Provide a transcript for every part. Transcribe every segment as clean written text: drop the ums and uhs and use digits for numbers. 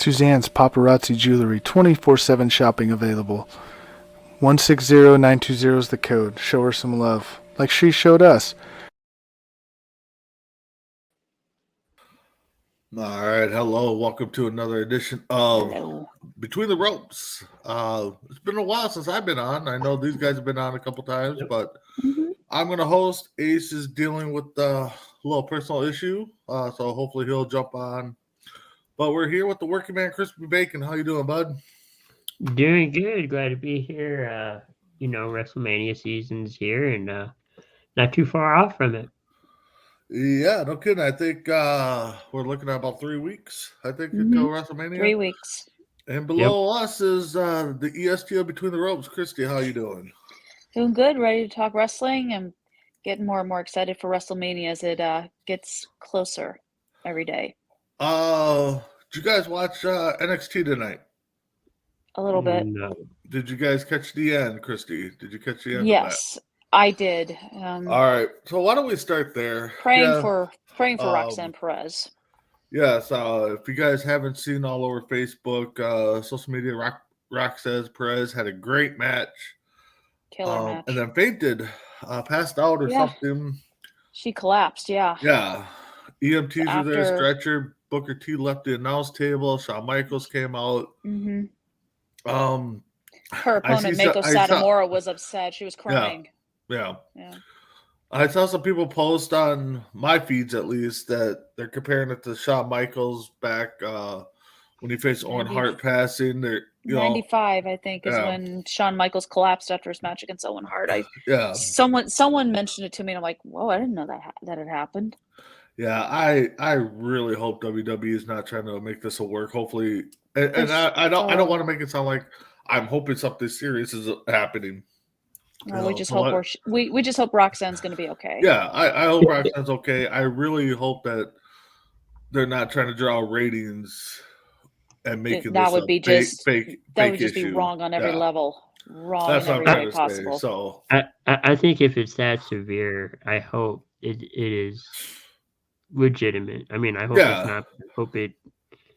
Suzanne's Paparazzi Jewelry, 24/7 shopping available. 160920 is the code. Show her some love, like she showed us. All right, hello. Welcome to another edition of Hello. Between the Ropes. It's been a while since I've been on. I know these guys have been on a couple times, but I'm going to host. Ace is dealing with a little personal issue, so hopefully he'll jump on. But we're here with the working man, Crispy Bacon. How you doing, bud? Doing good. Glad to be here. WrestleMania season's here and not too far off from it. Yeah, no kidding. I think we're looking at about 3 weeks, I think, until WrestleMania. 3 weeks. And below us is the ESTO Between the Ropes. Christy, how you doing? Doing good. Ready to talk wrestling. I'm getting more and more excited for WrestleMania as it gets closer every day. Did you guys watch NXT tonight? A little bit. No. Did you guys catch the end, Christy? Did you catch the end? Yes, I did. All right. So why don't we start there? Praying for Roxanne Perez. Yes. If you guys haven't seen all over Facebook, social media, Roxanne Perez had a great match. Killer match. And then fainted, passed out or something. She collapsed. Yeah. Yeah. EMTs were there, stretcher. Booker T left the announce table. Shawn Michaels came out. Her opponent, Meiko Satomura, was upset. She was crying. Yeah. I saw some people post on my feeds, at least, that they're comparing it to Shawn Michaels back when he faced Owen Hart passing. 95, I think, is when Shawn Michaels collapsed after his match against Owen Hart. Someone mentioned it to me, and I'm like, whoa, I didn't know that had happened. Yeah, I really hope WWE is not trying to make this a work. Hopefully, and I don't want to make it sound like I'm hoping something serious is happening. We just hope we just hope Roxanne's going to be okay. Yeah, I hope Roxanne's okay. I really hope that they're not trying to draw ratings and making that this would be just fake. That would just issue. Be wrong on every level. Wrong That's in every way possible. So I think if it's that severe, I hope it is legitimate. I mean, I hope it's not. I hope it.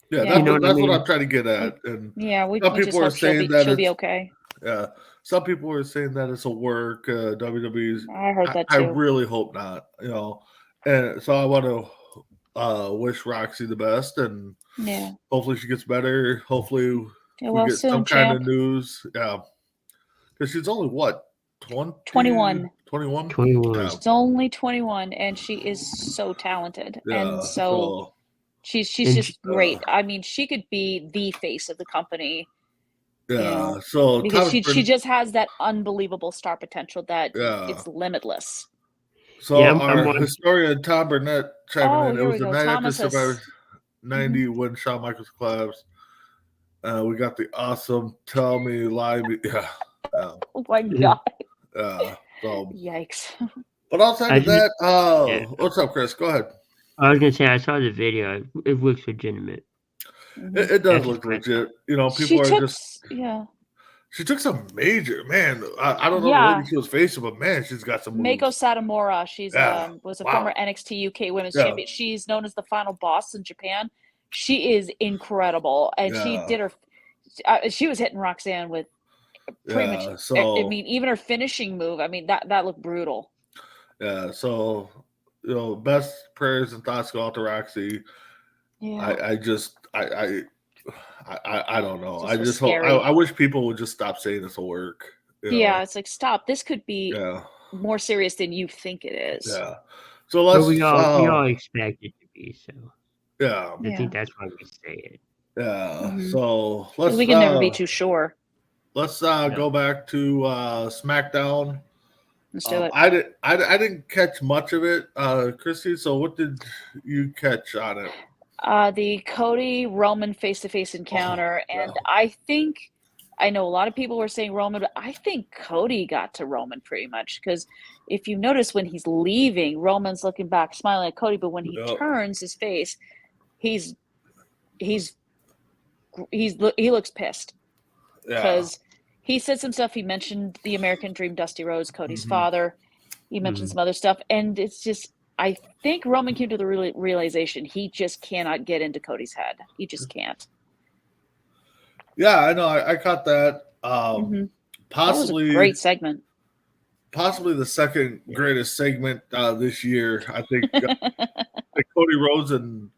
Yeah, that's what I'm trying to get at. And we some people are saying that she'll be okay. Yeah, some people are saying that it's a work. WWE's. I heard that too. I really hope not. And so I want to wish Roxy the best, and hopefully she gets better. Hopefully we get some kind of news. Yeah, because she's only what 21. 21. Yeah. She's only 21, and she is so talented, and so she's just great. I mean, she could be the face of the company. Yeah, so because she just has that unbelievable star potential that it's limitless. So our historian Tom Burnett chiming in. It was the night after Survivor 90 when Shawn Michaels collapsed. We got the awesome Tell Me Lie Me. Yeah. Oh my god. So yikes. But outside of that, what's up, Chris? Go ahead. I was gonna say I saw the video. It looks legitimate. It does look legit. People are just She took some major I don't know the lady she was facing, but she's got some moves. Meiko Satomura. She's was a former NXT UK Women's Champion. She's known as the final boss in Japan. She is incredible, and she did her. She was hitting Roxanne with pretty much. I mean, even her finishing move. I mean, that looked brutal. Yeah. So best prayers and thoughts go out to Roxy. Yeah. I don't know. I just hope. I wish people would just stop saying this will work. It's like stop. This could be more serious than you think it is. Yeah. So let's. We all expect it to be. So. Yeah. I think that's why we say it. Yeah. So let's. We can never be too sure. Let's go back to SmackDown. Let's do it. I didn't catch much of it, Christy. So what did you catch on it? The Cody Roman face-to-face encounter, and I know a lot of people were saying Roman, but I think Cody got to Roman pretty much, because if you notice when he's leaving, Roman's looking back, smiling at Cody, but when he turns his face, he looks pissed because he said some stuff. He mentioned the American Dream, Dusty Rhodes, Cody's father. He mentioned some other stuff, and it's just. I think Roman came to the realization he just cannot get into Cody's head. He just can't. Yeah, I know. I caught that. Mhm. That was a Possibly, great segment. possibly the second greatest segment this year. I think Cody Rhodes and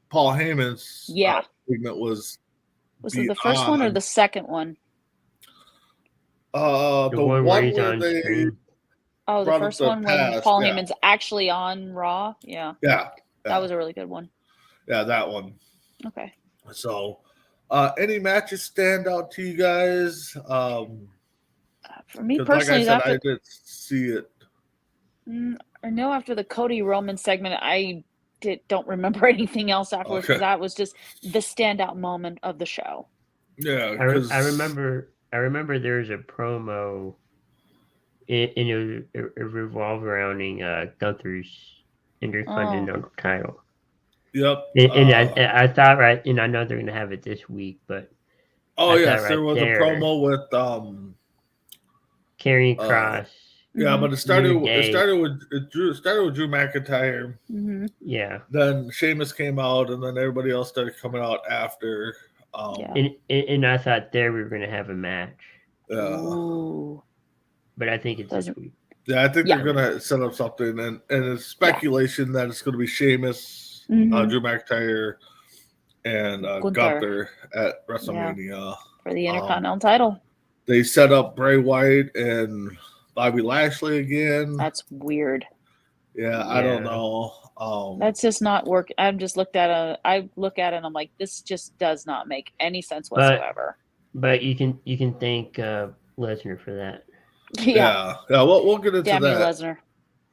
Paul Heyman's Yeah. segment was Was it the first one or beyond. the second one? The The one where one he's where on they screen. Oh, the brought up first the one when past. Paul Yeah, Heyman's actually on Raw. Yeah, yeah, that was a really good one. yeah, that one. Okay. So, any matches stand out to you guys? For me 'Cause like I personally, said, after I did see it. I know after the Cody Roman segment, I don't remember anything else afterwards because Okay. that was just the standout moment of the show. Yeah, I because remember there was a promo and it revolved around Gunther's Intercontinental title. Yep. And I thought and I know they're gonna have it this week, but Oh I yes, thought there right was there, a promo with Karrion Kross. yeah, but it started New Day. with Drew McIntyre. Mm-hmm. Yeah. Then Sheamus came out, and then everybody else started coming out after. Yeah. And I thought there we were gonna have a match, Ooh. but I think it's this week. Yeah, I think Yeah. they're gonna set up something, and it's speculation that it's gonna be Sheamus, Mhm. Drew McIntyre, and Gunther at WrestleMania. For the Intercontinental title. They set up Bray Wyatt and Bobby Lashley again. That's weird. Yeah, I don't know. That's just not work. I'm just I look at it and I'm like, this just does not make any sense whatsoever. But you can thank Lesnar for that. Yeah. We'll get into Damn you, that. Lesnar.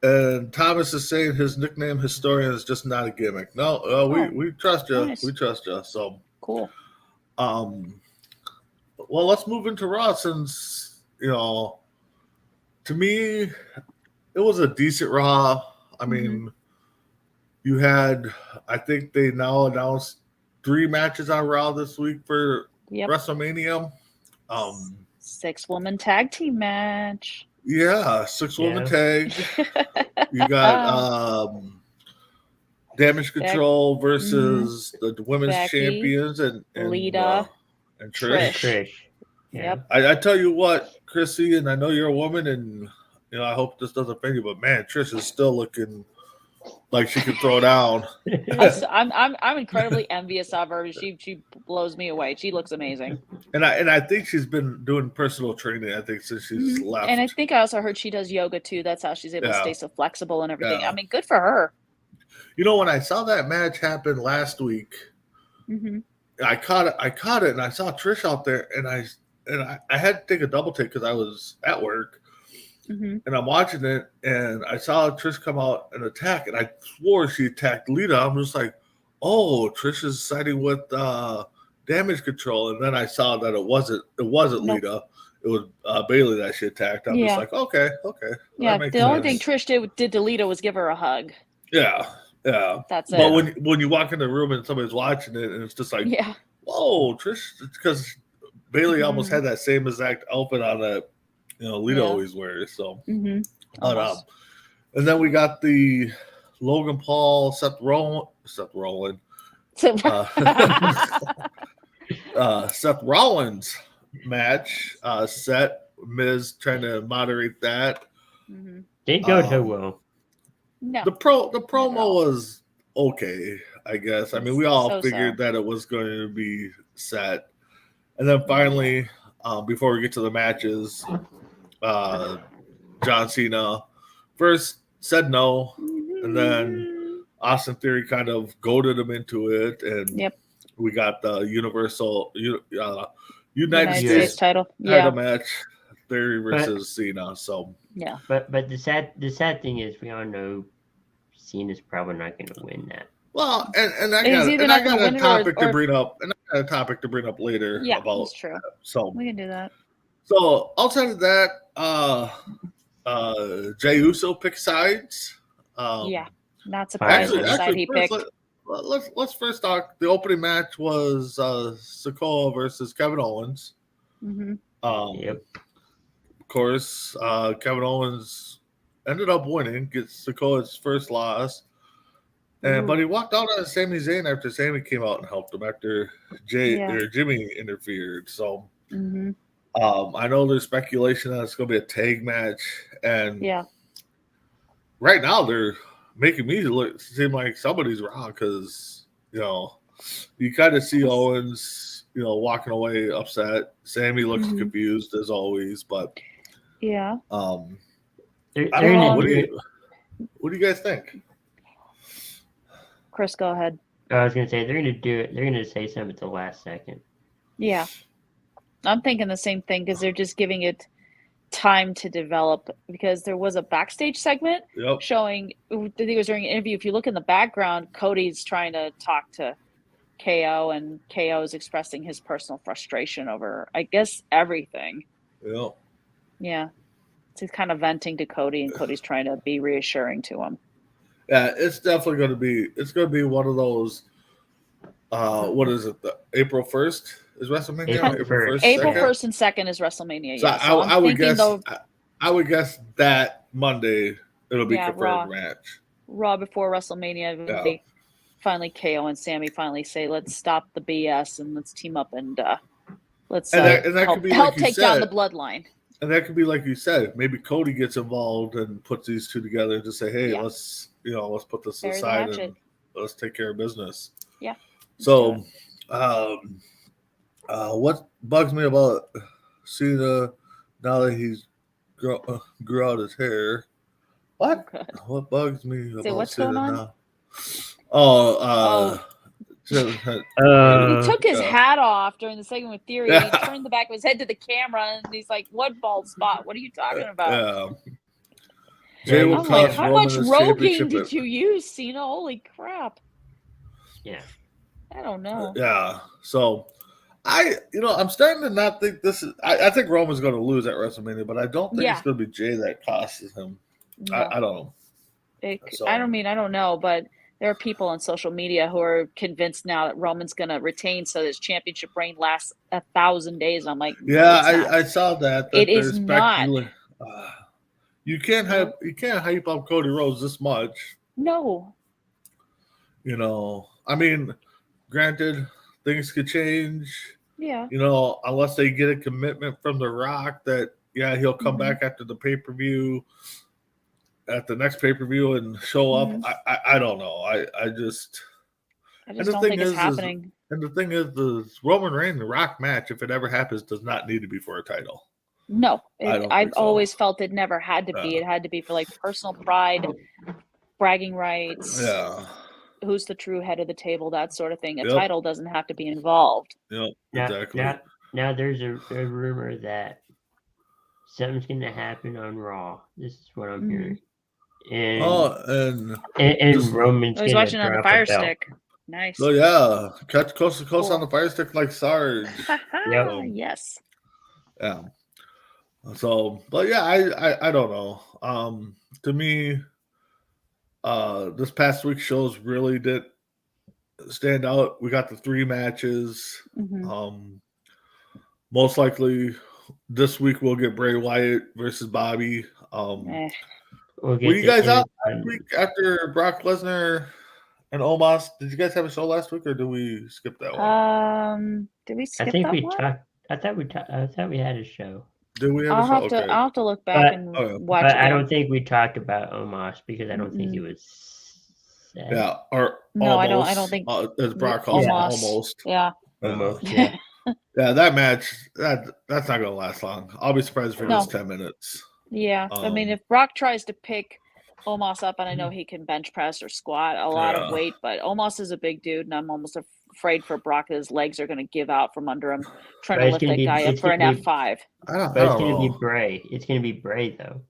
And Thomas is saying his nickname historian is just not a gimmick. No, we trust you. Nice. We trust you. So Cool. Well, let's move into Raw since to me, it was a decent Raw. I mean, you had, I think they now announced 3 matches on Raw this week for WrestleMania. 6-woman tag team match. Yeah, 6-woman tag. You got Damage Control versus the women's Becky, champions and Lita, and Trish. Trish. Yeah. Yep. I tell you what, Chrissy, and I know you're a woman, and I hope this doesn't offend you, but man, Trish is still looking like she can throw down. I'm incredibly envious of her. She blows me away. She looks amazing. And I think she's been doing personal training. I think since she's left. And I think I also heard she does yoga too. That's how she's able to stay so flexible and everything. Yeah. I mean, good for her. When I saw that match happen last week, I caught it, and I saw Trish out there, and I had to take a double take because I was at work. And I'm watching it, and I saw Trish come out and attack, and I swore she attacked Lita. I'm just like, oh, Trish is siding with Damage Control, and then I saw that it wasn't Lita. It was Bailey that she attacked. I'm just like, okay. Yeah, the only thing Trish did to Lita was give her a hug. Yeah. That's it. But when you walk in the room and somebody's watching it, and it's just like, whoa, Trish, because Bailey almost had that same exact outfit on that Lita always wears. So, but, and then we got the Logan Paul, Seth Rollins match. Miz trying to moderate that. Didn't go too well. No. The promo was okay, I guess. I mean, we all figured that it was going to be set. And then finally, before we get to the matches, John Cena first said no, and then Austin Theory kind of goaded him into it, and we got the United States title match, Theory versus Cena. So but the sad thing is, we all know Cena's probably not going to win that. Well, and I got a topic to bring up, and I got a topic to bring up later. Yeah, about that's true. So we can do that. So outside of that, Jey Uso picked sides. Not surprised which side he picked. Let's first talk. The opening match was Sikoa versus Kevin Owens. Of course, Kevin Owens ended up winning, gets Sikoa's first loss. And but Ooh. he walked out on Sami Zayn after Sami came out and helped him after Yeah. Jimmy interfered. So Mm-hmm. I know there's speculation that it's going to be a tag match, and Yeah. right now they're making me seem like somebody's wrong because you kind of see Owens walking away upset. Sammy looks Mhm. confused as always, but Yeah. They're I don't know. gonna What do do you guys think? Chris, go ahead. I was gonna say they're gonna do it. They're gonna say something at the last second. Yeah. I'm thinking the same thing because they're just giving it time to develop because there was a backstage segment Yep. showing I think it was during an interview. If you look in the background, Cody's trying to talk to KO and KO is expressing his personal frustration over, I guess, everything. Yep. Yeah. So he's kind of venting to Cody and Cody's trying to be reassuring to him. Yeah, it's definitely going to be. It's going to be one of those. What is it? The April 1st is WrestleMania. April 1st. April second? 1st and 2nd is WrestleMania. So Yeah. So I would guess. though, I would guess that Monday it'll be Yeah, confirmed Raw. match. Raw before WrestleMania, when Yeah. they finally KO and Sammy finally say, "Let's stop the BS and let's team up and let's And that help, could be help like you take down the said. bloodline." And that could be like you said. Maybe Cody gets involved and puts these two together and just say, "Hey, Yeah. let's put this Bury the aside hatchet. and let's take care of business." Yeah. So, what bugs me about Cena now that he's grew out his hair? What? Good. What bugs me about what's Cena going on? now? Oh, He took his yeah. hat off during the segment with Theory. Yeah. He turned the back of his head to the camera and he's like, "What bald spot? What are you talking about?" Yeah. Jay will I'm like, cost "How Roman much his Rogaine championship. did you use, Cena? Holy crap!" Yeah. I don't know. Yeah. So I'm starting to not think this is. I think Roman's going to lose at WrestleMania, but I don't think Yeah. it's going to be Jay that costs him. No. I don't know. So- I don't know, but there are people on social media who are convinced now that Roman's going to retain so his championship reign lasts 1,000 days. I'm like, no, Yeah, it's not. I saw that. It is there's not. You can't hype up Cody Rhodes this much. No. I mean, granted, things could change. Yeah. Unless they get a commitment from The Rock that he'll come Mhm. back after the pay-per-view, at the next pay-per-view and show up. Mhm. I don't know. I just I the just don't thing think it's is- happening. and the thing is the Roman Reigns and Rock match, if it ever happens, does not need to be for a title. No, I don't I've think so. always felt it never had to be. Yeah. It had to be for like personal pride, bragging rights, Yeah. who's the true head of the table, that sort of thing. A Yep. title doesn't have to be involved. Yep. Now, Exactly. now there's a rumor that something's going to happen on Raw. This is what I'm Mhm. hearing. And and and Roman's I was going watching to it on the drop a Fire belt. Stick. Nice. so yeah, catch close to close Cool. on the fire stick like Sarge. Yep. Yes. Yeah. So, but yeah, I don't know. To me, this past week's shows really did stand out. We got the 3 matches. Mhm. Most likely this week we'll get Bray Wyatt versus Bobby. Eh. We'll get Were you the guys out independent- last week after Brock Lesnar and Omos? Did you guys have a show last week, or did we skip that one? Did we I skip think that we one? talked. I thought we had a show, Did we have I'll a show? have to. Okay. I'll have to look back But- and Okay. watch but it. I don't think we talked about Omos because I don't think he Mm-mm. was. Sad. Yeah, or No, I almost, don't- I don't think- as Brock calls it, Almost. almost. Yeah. Almost. Yeah. Yeah. Yeah, that match that's not gonna last long. I'll be surprised if it No. goes 10 minutes. Yeah. I mean, if Brock tries to pick Omos up, and I know he can bench press or squat a lot of Yeah. weight, but Omos is a big dude, and I'm almost afraid for Brock that his legs are going to give out from under him trying But to it's lift gonna that be- guy up it's for an gonna be- F5. I don't But it's going to be know. Bray. It's going to be Bray though.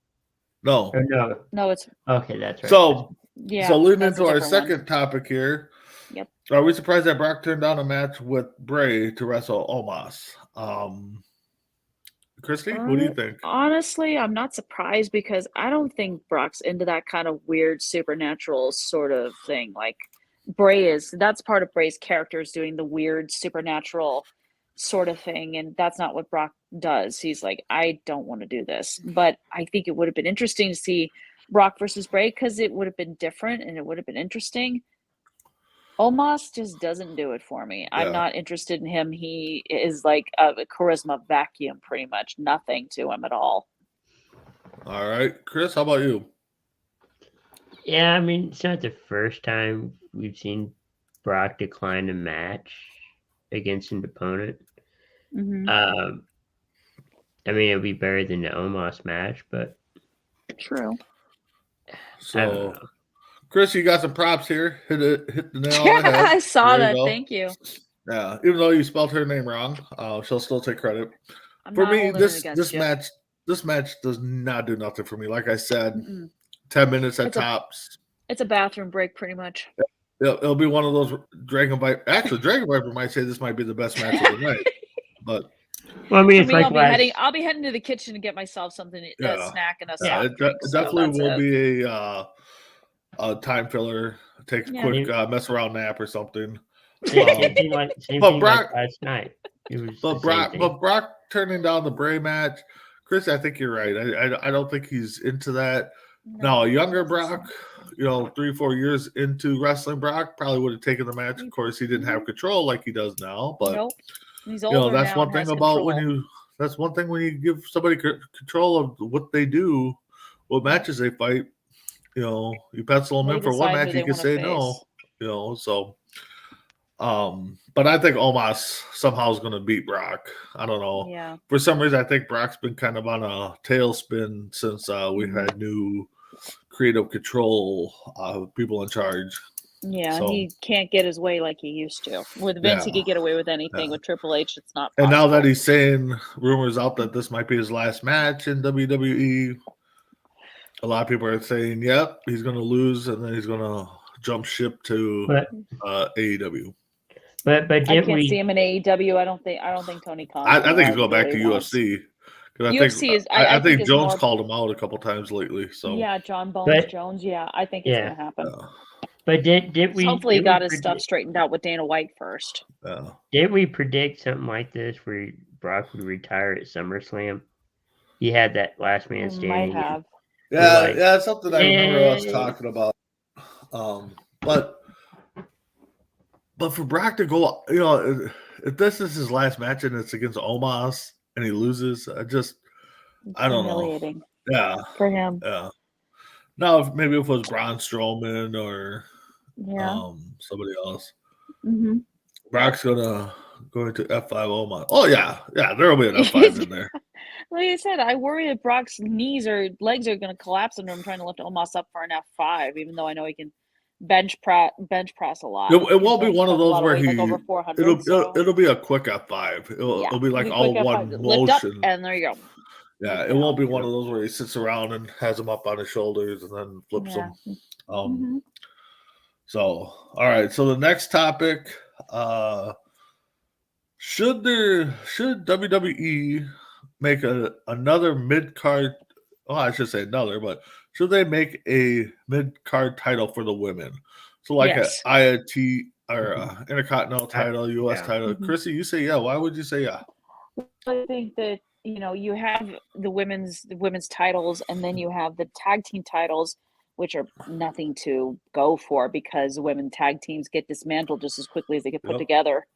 No. Or no? No, it's Okay, that's right. So yeah. so leading that's a into our different one. second topic here. Yep. Are we surprised that Brock turned down a match with Bray to wrestle Omos? Christy, what do you think? Honestly, I'm not surprised because I don't think Brock's into that kind of weird supernatural sort of thing. Like Bray is, that's part of Bray's character, is doing the weird supernatural sort of thing, and that's not what Brock does. He's like, I don't want to do this. But I think it would have been interesting to see Brock versus Bray because it would have been different and it would have been interesting. Omos just doesn't do it for me. I'm Yeah. not interested in him. He is like a charisma vacuum, pretty much. Nothing to him at all. All right, Chris, how about you? Yeah, I mean, it's not the first time we've seen Brock decline a match against an opponent. Hmm. I mean, it'll be better than the Omos match, but True. I don't So, know. Chris, you got some props here. Hit the nail on Yeah, the head. I saw There you that. go. Thank you. Yeah, even though you spelled her name wrong, she'll still take credit. I'm For not me, holding it this against you. this match does not do nothing for me. Like I said, Mm-mm. 10 minutes at It's a- tops. It's a bathroom break, pretty much. It'll be one of those Dragon Viper. Actually, Dragon Viper might say this might be the best match of the night. But Well, I mean, For it's me, like I'll be heading to the kitchen to get myself something, a Yeah. snack and a yeah, soft it drink. So definitely that's will it. be a time filler. Take a Yeah. quick mess around nap or something. same thing like Brock- last night. It was But the Brock, same thing. Brock turning down the Bray match, Chris, I think you're right. I don't think he's into that. Now, a younger Brock, 3-4 years into wrestling, Brock probably would have taken the match. Of course, he didn't have control like he does now. But Nope. He's older that's now one and thing has about control. that's one thing when you give somebody control of what they do, what matches they fight. You pencil them They in for one decide who match, they you can wanna say face. no. So. But I think Omos somehow is going to beat Brock. I don't know. Yeah. For some reason, I think Brock's been kind of on a tailspin since we've Mm-hmm. had new creative control people in charge. Yeah, So- he can't get his way like he used to. With Vince, he Yeah. could get away with anything. Yeah. With Triple H, it's not And possible. now that he's saying rumors out that this might be his last match in WWE, a lot of people are saying, "Yep, he's going to lose, and then he's going to jump ship to But AEW." but I didn't can't see we? him in AEW. I don't think Tony Khan. I think he's going back to UFC. 'Cause UFC is- I I think think is Jones more- called him out a couple times lately. So Yeah, John Bones But- Jones. Yeah, I think it's Yeah. going to happen. But did we? Hopefully, he did got we his stuff predict- straightened out with Dana White first. Did we predict something like this where Brock would retire at SummerSlam? He had that last man We standing. might have. Yeah, like, yeah, it's something I remember us eh. talking about. But for Brock to go, if this is his last match and it's against Omos and he loses, I don't know. Humiliating Yeah, for him. yeah. Now, maybe if it was Braun Strowman or Yeah. somebody else, Mm-hmm. Brock's going to F5 Omos. Oh yeah, there will be an F5 in there. Like I said, I worry that Brock's knees or legs are going to collapse under him trying to lift Omos up for an F5, even though I know he can bench press a lot. It won't be one of those where like over 400. it'll be a quick F5. It'll be like all one Lift up, motion. and there you go. Yeah, it won't be one of those where he sits around and has him up on his shoulders and then flips Yeah. them. Mhm. So, all right. So the next topic, should WWE make another mid card? Oh, I should say another, but should they make a mid card title for the women? So like Yes. a IIT or Intercontinental title, US yeah. title. Mhm. Chrissy, you say yeah. Why would you say yeah? I think that you have the women's titles, and then you have the tag team titles, which are nothing to go for because women tag teams get dismantled just as quickly as they get put Yep. together.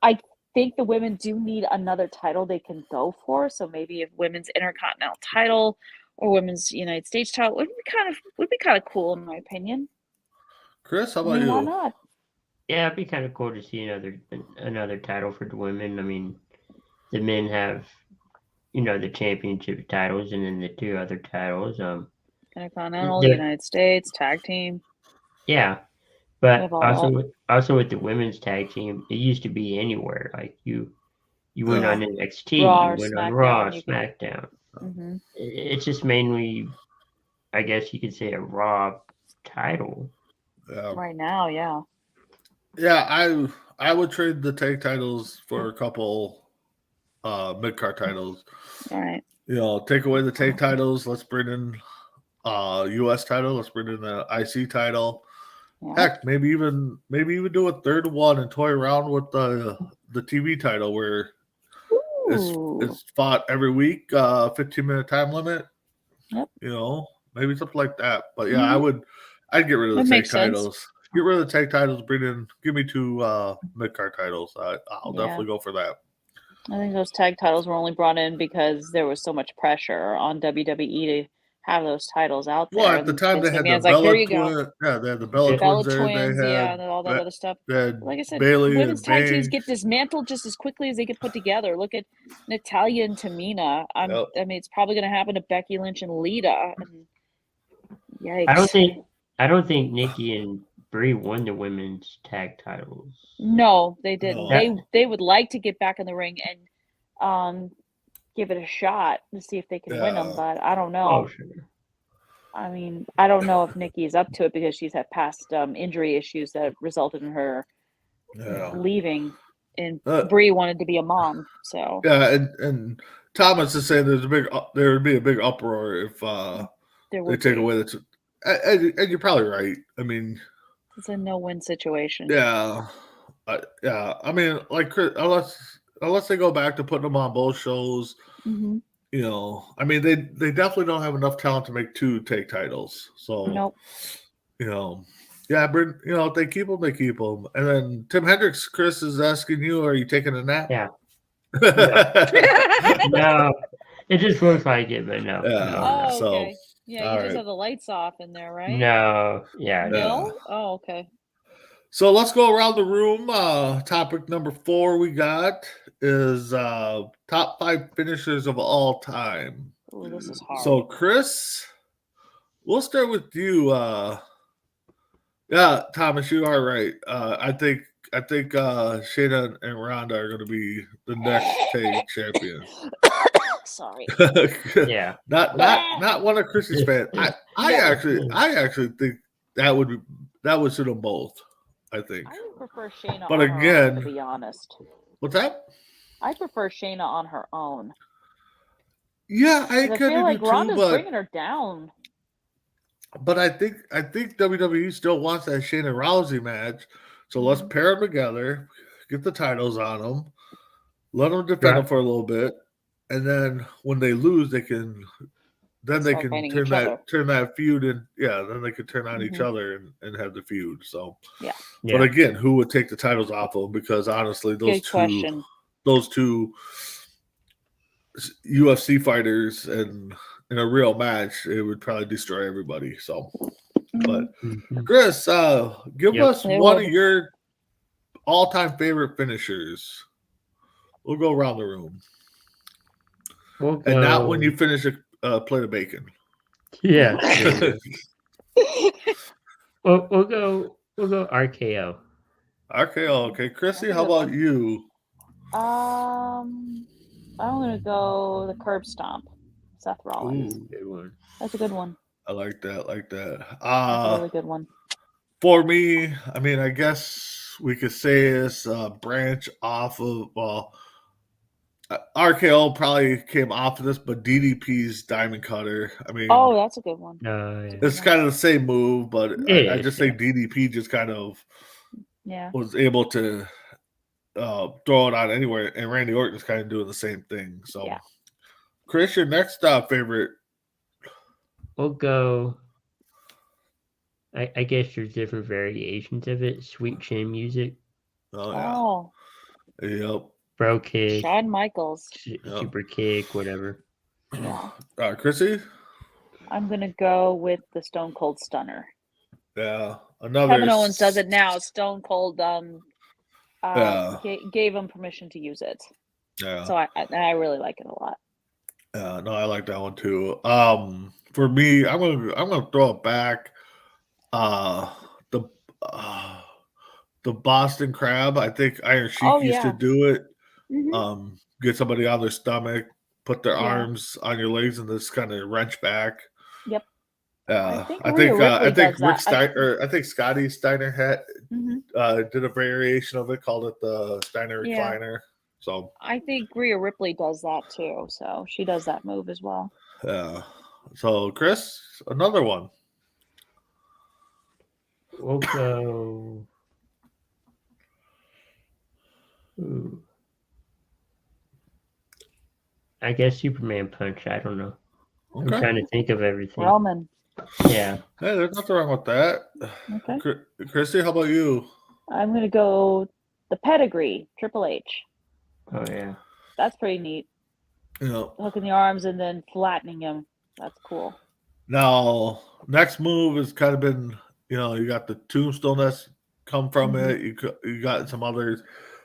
I think the women do need another title they can go for. So maybe if women's Intercontinental title or women's United States title would be kind of cool in my opinion. Chris, how I about mean, why you? not? Yeah, it'd be kind of cool to see another title for the women. I mean, the men have, the championship titles and then the two other titles. Intercontinental, The- United States, tag team. Yeah, but Have all also with the women's tag team, it used to be anywhere. Like you went Yeah. on NXT, Raw or you went on SmackDown, Raw, you can- SmackDown. Hmm. It's just mainly, I guess you could say, a Raw title. Yeah. Right now, yeah. Yeah, I would trade the tag titles for a couple mid card titles. All right. Take away the tag titles. Let's bring in US title. Let's bring in the IC title. Yeah. Heck, maybe even do a third one and toy around with the TV title where Ooh. it's fought every week, 15-minute time limit. Yep. Maybe something like that. But yeah, I'd get rid of the That tag makes sense. titles. get rid of the tag titles. Give me 2 mid card titles. I'll Yeah. definitely go for that. I think those tag titles were only brought in because there was so much pressure on WWE to have those titles out there. Well, at the and time they Vince had the McMahon's like, here Bella you go. Twins. Yeah, they had the Bella Bella Twins there. Twins, They yeah, had and all that other stuff. they had Like I said, Bailey women's and tag teams Banks. get dismantled just as quickly as they get put together. Look at Natalya and Tamina. I mean, it's probably going to happen to Becky Lynch and Lita. And yikes! I don't think Nikki and Brie won the women's tag titles. No, they didn't. No. They would like to get back in the ring and give it a shot to see if they can win them, but I don't know. Oh, sure. I mean, I don't know if Nikki is up to it because she's had past injury issues that resulted in her leaving, and Brie wanted to be a mom. So and Thomas is saying there would be a big uproar if they take away the. And you're probably right. I mean, it's a no-win situation. Yeah, yeah. I mean, like unless they go back to putting them on both shows. Mm-hmm. You know, I mean, they definitely don't have enough talent to make 2 tag titles. So, nope. You know, yeah, but you know, if they keep them, they keep them. And then Tim Hendricks, Chris is asking you, are you taking a nap? Yeah. No, it just looks like it, but no. Yeah. Oh, So, okay. Yeah, you just have the lights off in there, right? No. Yeah. No. Oh, okay. So let's go around the room. Topic number 4 we got is top 5 finishers of all time. Ooh, this is hard. So Chris, we'll start with you. Yeah, Thomas, you are right. I think Shayna and Ronda are going to be the next tag champions. Sorry. Yeah. Not one of Chris's fans. I actually think that would suit them both. I think. I would prefer Shayna but on her again, own, to be honest. What's that? I prefer Shayna on her own. Yeah, I feel like do Ronda's too, bringing her down. But I think WWE still wants that Shayna Rousey match. So let's pair them together, get the titles on them, let them defend them for a little bit, and then when they lose, they can turn that feud in. Yeah, then they can turn on each other and have the feud. So But again, who would take the titles off of them? Because honestly, those two UFC fighters and in a real match, it would probably destroy everybody. So, but Chris, give us one of your all-time favorite finishers. We'll go around the room, and not when you finish a plate of bacon. Yeah. we'll go RKO. RKO. Okay, Chrissy, how about you? I'm gonna go the curb stomp. Seth Rollins. Ooh, good one. That's a good one. I like that. That's a really good one. For me, I mean, I guess we could say it's a branch off of RKO probably came off of this, but DDP's Diamond Cutter. I mean, that's a good one. It's kind of the same move, but I just think DDP just kind of was able to throw it on anywhere, and Randy Orton's kind of doing the same thing. So, Chris, your next favorite? We'll go. I guess there's different variations of it. Sweet Chin Music. Oh yeah. Yep. Bro kick. Shawn Michaels. Super kick, whatever. Chrissy? I'm gonna go with the Stone Cold Stunner. Yeah. Kevin Owens does it now. Stone Cold gave him permission to use it. Yeah. So I really like it a lot. No, I like that one too. For me, I'm gonna throw it back. The Boston Crab. I think Iron Sheik used to do it. Mm-hmm. Get somebody on their stomach, put their arms on your legs, and just kind of wrench back. Yep. I think Rick Steiner, I think Scotty Steiner did a variation of it, called it the Steiner Recliner. So I think Rhea Ripley does that too. So she does that move as well. Yeah. So Chris, another one. We'll go. Ooh. I guess Superman Punch. I don't know. Okay. I'm trying to think of everything. Roman. Yeah. Hey, there's nothing wrong with that. Okay. Christy, how about you? I'm gonna go the pedigree, Triple H. Oh yeah. That's pretty neat. You know, Hooking the arms and then flattening him. That's cool. now next move has kind of been, you got the tombstone that's come from it. You got some others,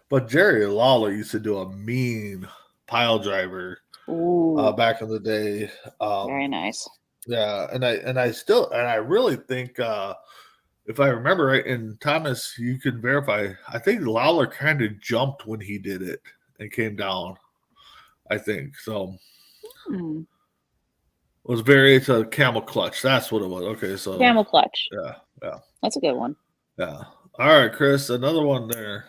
but Jerry Lawler used to do a mean pile driver Ooh, back in the day. very nice. Yeah, and I really think if I remember right, and Thomas, you can verify. I think Lawler kind of jumped when he did it and came down. I think so. Hmm. It was it's a camel clutch. That's what it was. Okay, so Camel clutch. yeah, That's a good one. yeah. All right, Chris, another one there.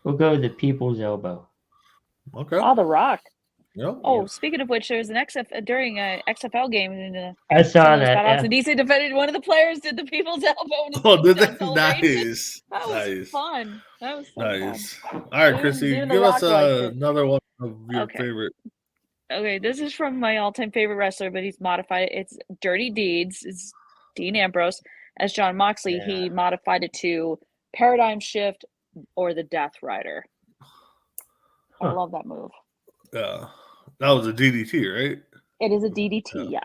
We'll go with the people's elbow. Okay. Oh, The Rock. Yep. Oh, speaking of which, there was an during a XFL game in I saw some of those that. cutouts, Yeah. and DC defended one of the players did the people's elbow. In his Oh, did they? touchdown celebration. Nice. That was Nice. fun. That was so Nice. fun. All right, Chrissy, Even The give us Rock liked it. another one of your Okay. favorite. Okay, this is from my all-time favorite wrestler, but he's modified it. It's Dirty Deeds. It's Dean Ambrose. As John Moxley, he modified it to Paradigm Shift or the Death Rider. I Huh. love that move. Yeah, that was a DDT, right? It is a DDT, Yeah.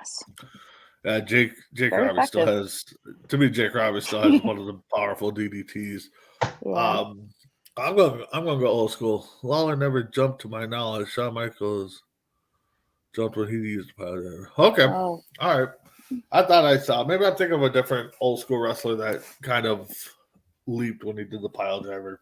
yes. Jake Very Roberts still effective. has. To me, Jake Roberts still has one of the powerful DDTs. Yeah. I'm gonna go old school. Lawler never jumped to my knowledge. Shawn Michaels jumped when he used the power driver. Okay, Oh, all right. I thought I saw. Maybe I'm thinking of a different old school wrestler that kind of leaped when he did the pile driver.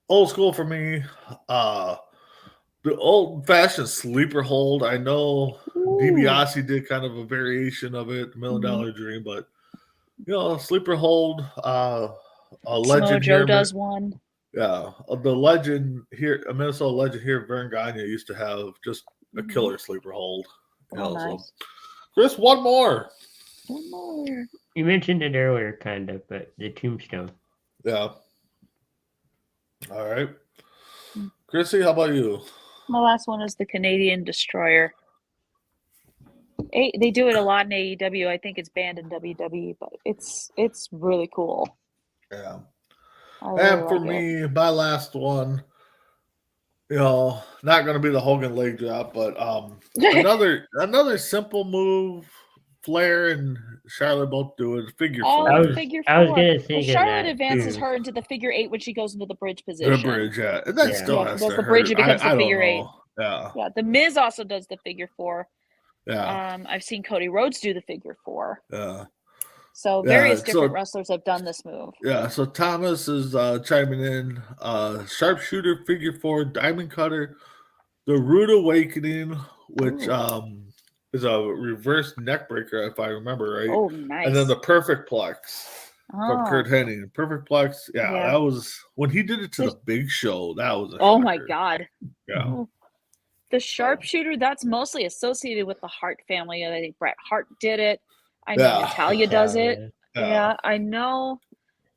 Old school for me. The old fashioned sleeper hold. I know DiBiase did kind of a variation of it, $1 Million Dream, but sleeper hold. A legend Joe here. does one. Yeah, the legend here, a Minnesota legend here, Vern Gagne used to have just a killer sleeper hold. Oh, So. nice. Chris, one more. One more. You mentioned it earlier, kind of, but the tombstone. Yeah. All right. Chrissy, how about you? My last one is the Canadian Destroyer. They do it a lot in AEW. I think it's banned in WWE, but it's really cool. Yeah. I really And for like it. me, my last one, not going to be the Hogan leg drop, but another simple move. Flair and Charlotte both do it. Figure four. I was figure four. gonna think of Charlotte that, advances too. her into the figure 8 when she goes into the bridge position. The bridge, yeah. And that Yeah. still Yeah, has does to the bridge, hurt. it becomes the I don't figure 8. know. Yeah. Yeah, The Miz also does the figure 4. Yeah. I've seen Cody Rhodes do the figure 4. Yeah. So various different wrestlers have done this move. Yeah, so Thomas is chiming in. Sharpshooter, figure 4, diamond cutter, the Rude Awakening, which is a reverse neck breaker, if I remember right. Oh, nice. And then the Perfect Plex from Kurt Hennig. Perfect Plex, yeah, that was when he did it to the Big Show. That was a oh my shocker. God. Yeah. The sharpshooter, that's mostly associated with the Hart family. I think Bret Hart did it. I know Natalia does it. Yeah, I know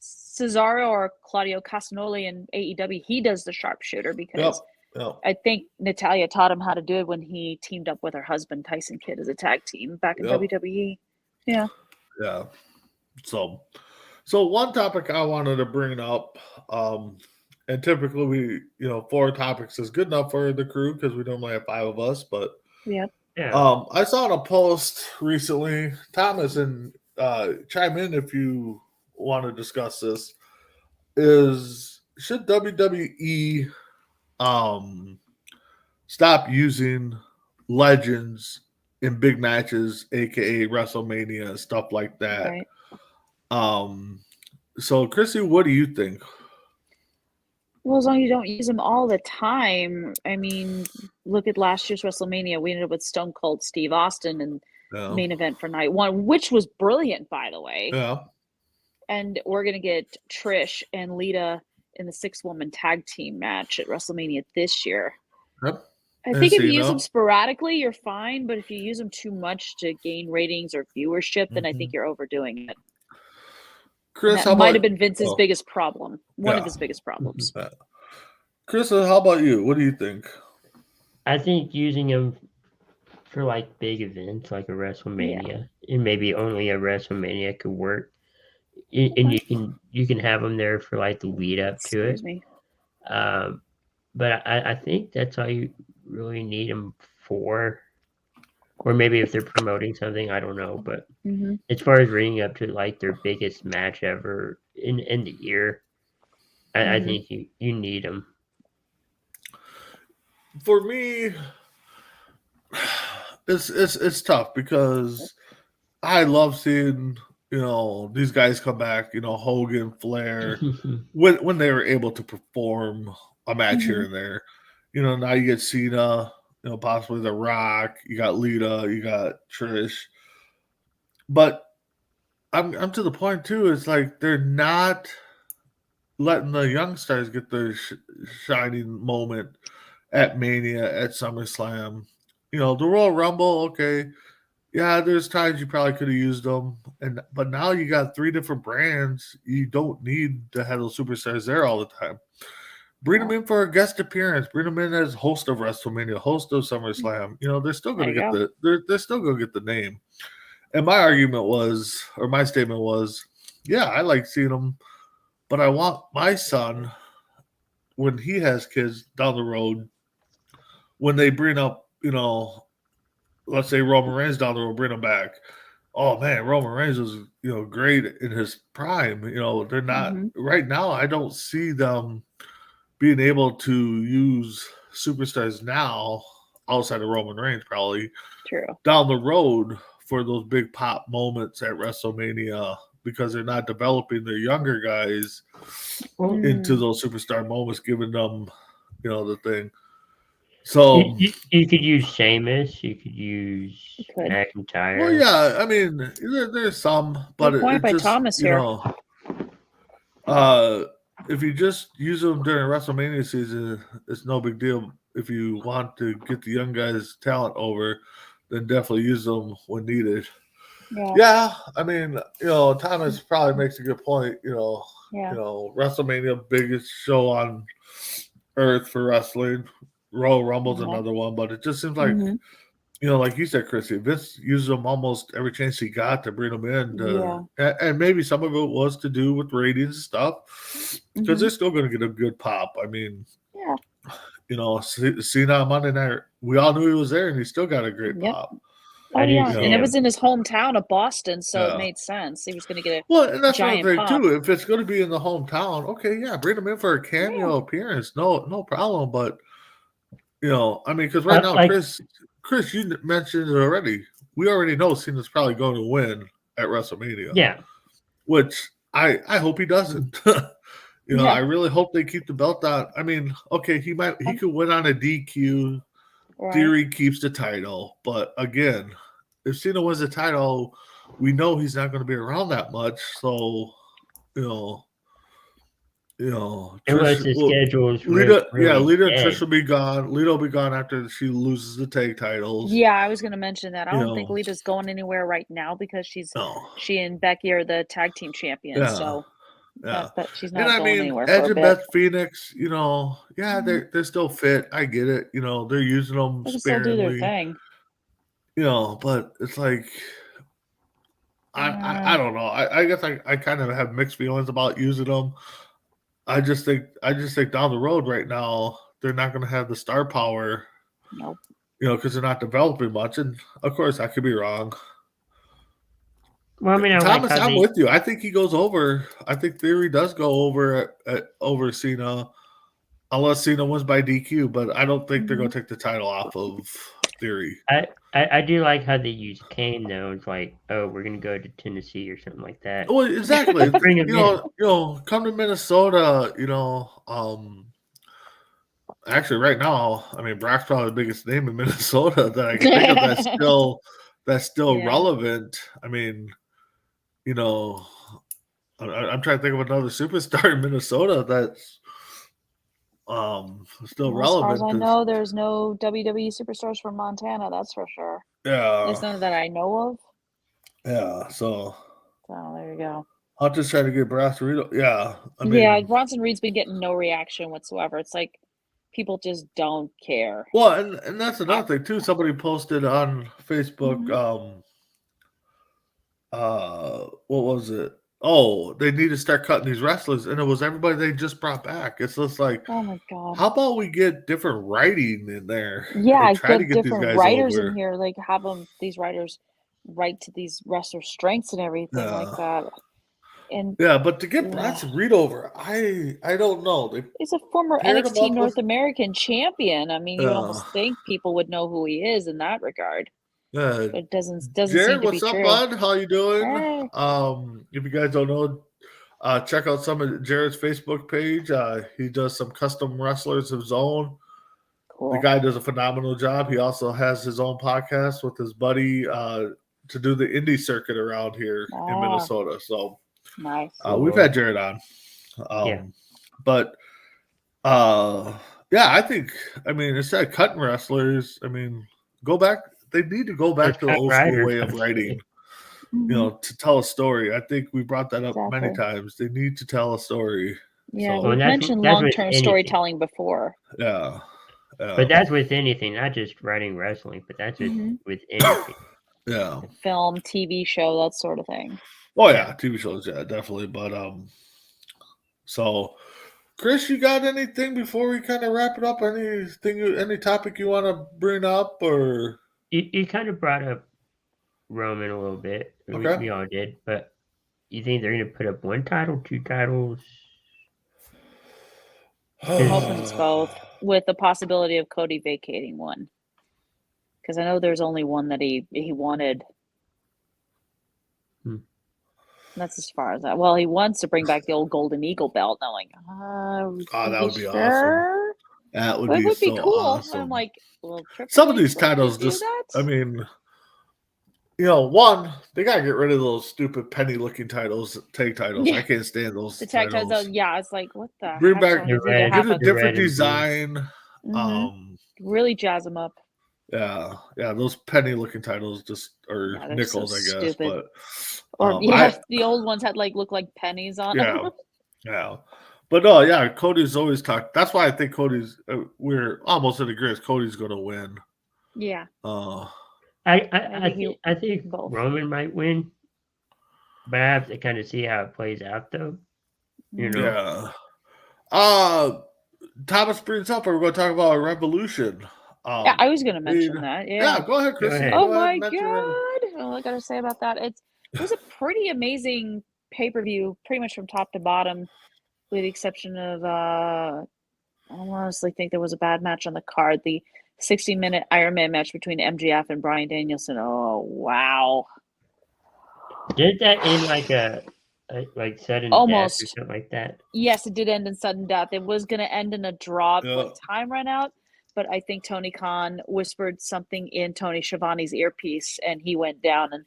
Cesaro or Claudio Castagnoli in AEW, he does the sharpshooter because I think Natalia taught him how to do it when he teamed up with her husband, Tyson Kidd, as a tag team back in WWE. Yeah. Yeah. So one topic I wanted to bring up, and typically we, 4 topics is good enough for the crew because we normally have 5 of us, but I saw in a post recently, Thomas, and chime in if you want to discuss this, should WWE stop using legends in big matches, aka WrestleMania and stuff like that? Right. So Chrissy, what do you think? Well, as long as you don't use them all the time. I mean, look at last year's WrestleMania. We ended up with Stone Cold Steve Austin and main event for night 1, which was brilliant, by the way. Yeah. And we're going to get Trish and Lita in the 6-woman tag team match at WrestleMania this year. Yep. I think if you use them sporadically, you're fine. But if you use them too much to gain ratings or viewership, then I think you're overdoing it. Chris, that might have been Vince's biggest problem. One of his biggest problems. Chris, how about you? What do you think? I think using them for like big events like a WrestleMania, and maybe only a WrestleMania could work. And you can have them there for like the lead up to Excuse it. me. But I think that's all you really need them for. Or maybe if they're promoting something, I don't know. But Hmm. as far as reading up to like their biggest match ever in the year, I Mhm. think you need them. For me, it's tough because I love seeing these guys come back. Hogan, Flair, when they were able to perform a match here Mhm. and there. Now you get Cena, possibly The Rock. You got Lita, you got Trish, but I'm to the point too. It's like they're not letting the young stars get their shining moment at Mania, at SummerSlam. The Royal Rumble, okay. Yeah, there's times you probably could have used them, but now you got 3 different brands. You don't need to have those superstars there all the time. Bring them in for a guest appearance. Bring them in as host of WrestleMania, host of SummerSlam. They're still going to There get you they're still going to get the name. And my argument was, or my statement was, yeah, I like seeing them, but I want my son, when he has kids down the road, when they bring up, let's say Roman Reigns down the road, bring him back. Oh man, Roman Reigns was great in his prime. They're not Mhm. right now. I don't see them being able to use superstars now outside of Roman Reigns probably True. down the road for those big pop moments at WrestleMania because they're not developing their younger guys Well, into Mm. those superstar moments, giving them the thing. So, you could use Sheamus. You could use You could. well, McIntyre. yeah, I mean, there's some, but Good point it by just Thomas here. if you just use them during WrestleMania season, it's no big deal. If you want to get the young guys' talent over, then definitely use them when needed. Yeah. Yeah, I mean, Thomas probably makes a good point. Yeah. WrestleMania, biggest show on earth for wrestling. Royal Rumble's Yeah. another one, but it just seems like Mhm. like you said, Chrissy, Vince used them almost every chance he got to bring them in. Yeah. And maybe some of it was to do with ratings and stuff, because Mhm. they're still going to get a good pop. I mean, Yeah. Cena on Monday night, we all knew he was there, and he still got a great Yep. pop. Oh I didn't yeah, see and it him. was in his hometown of Boston, so it Yeah. made sense. He was going to get a Well, and that's giant another thing pop. too. If it's going to be in the hometown, okay, yeah, bring him in for a cameo appearance. No problem. But I mean, because right now, Like Chris, you mentioned it already. We already know Cena's probably going to win at WrestleMania. yeah, Which I hope he doesn't. Yeah. I really hope they keep the belt on. I mean, okay, he could win on a DQ. Right. Theory keeps the title, but again, if Cena wins the title, we know he's not going to be around that much. So, unless Trish, the well, schedule is Lita, really Lita and dead. Trish will be gone. Lita will be gone after she loses the tag titles. Yeah, I was going to mention that. I You don't think know. Lita's going anywhere right now because No. she and Becky are the tag team champions. Yeah. So Yeah. but she's And not I going mean, anywhere Edge for a and bit. Beth Phoenix, yeah, Mhm. they're still fit. I get it. They're using them They can still do their sparingly. thing. But it's like I don't know. I guess I kind of have mixed feelings about using them. I just think down the road right now they're not going to have the star power. Nope. Because they're not developing much, and of course I could be wrong. Well, I mean, I Thomas, like how I'm with you. I think he goes over. I think Theory does go over over Cena, unless Cena wins by DQ. But I don't think they're going to take the title off of Theory. I do like how they use Kane though. It's like, oh, we're gonna go to Tennessee or something like that. Well, exactly. Bring him in. Come to Minnesota. Actually, right now, I mean, Brock's probably the biggest name in Minnesota that I can think of that's still Yeah. relevant. I mean, I'm trying to think of another superstar in Minnesota that's still Well, as far as relevant. I know, there's no WWE superstars from Montana. That's for sure. There's Yeah, none that I know of. yeah. So So there you go. I'll just try to get Bronson Reed. Yeah, I mean, Yeah, Bronson Reed's been getting no reaction whatsoever. It's like People just don't care. Well, and that's another thing too. Somebody posted on Facebook. Mhm. What was it? Oh, they need to start cutting these wrestlers, and it was everybody they just brought back. It's just like, Oh my god. how about we get different writing in there Yeah, and try to get get these different guys writers over? in here, like have these writers write to these wrestler strengths and everything like that. And Yeah, but to get yeah, Bronson Reed over, I don't know. They he's a former paired him NXT up North with American champion. I mean, you would uh, almost think people would know who he is in that regard, uh, but it doesn't seem Jared, to be what's up, true. bud? How you doing? Hey, If you guys don't know, check out some of Jared's Facebook page. He does some custom wrestlers of his own. The cool. guy does a phenomenal job. He also has his own podcast with his buddy to do the indie circuit around here in Ah, Minnesota. So nice. we've had Jared on. Yeah. But yeah, I think, I mean, instead of cutting wrestlers, I mean, go back. They need to go back Let's to the cut old school writers. way of writing, Mhm. you know, to tell a story. I think we brought that up many Exactly. times. They need to tell a story. Yeah, So, Well, we've that's mentioned that's with long-term anything. storytelling before. yeah. But that's with anything, not just writing wrestling, but that's Mhm. with anything. Yeah. Film, TV show, that sort of thing. Oh yeah, TV shows, yeah, definitely. But so Chris, you got anything before we kind of wrap it up? Any topic you want to bring up, or You kind of brought up Roman a little bit. Okay. We all did, but you think they're going to put up one title, two titles? I'm hoping it's both, with the possibility of Cody vacating one. Because I know there's only one that he wanted. Hmm. And that's as far as that. Well, he wants to bring back the old Golden Eagle belt. And I'm like, that would be awesome. sure? That would It be would be so cool. awesome. I'm like, well, Triple Some of H these let you titles do just, that? I mean, you know, one, they gotta get rid of those stupid penny-looking tag titles. Yeah. I can't stand those The tag titles. titles, yeah, it's like, what the Bring heck? back- So it's The either red- half Get a a- the red different and blue. design. Mhm. Really jazz them up. Yeah, those penny-looking titles just or Yeah, they're nickels, so I guess. stupid. But Or the old ones had look like pennies on yeah, them. yeah. But no, yeah, Cody's always talked. That's why I think Cody's. We're almost in agreement. Cody's going to win. Yeah. I think both. Roman might win, but I have to kind of see how it plays out, though. You know, Yeah. Thomas brings up. We're going to talk about Revolution. Yeah, I was going to mention that. Yeah, go ahead, Chris. Go ahead. Oh my god! All I gotta say about that, it was a pretty amazing pay-per-view, pretty much from top to bottom, with the exception of I honestly think there was a bad match on the card. The 60-minute Iron Man match between MJF and Bryan Danielson. Oh wow! did that end like a sudden Almost. death or something like that? Yes, it did end in sudden death. It was going to end in a draw Yeah. when time ran out, but I think Tony Khan whispered something in Tony Schiavone's earpiece, and he went down. And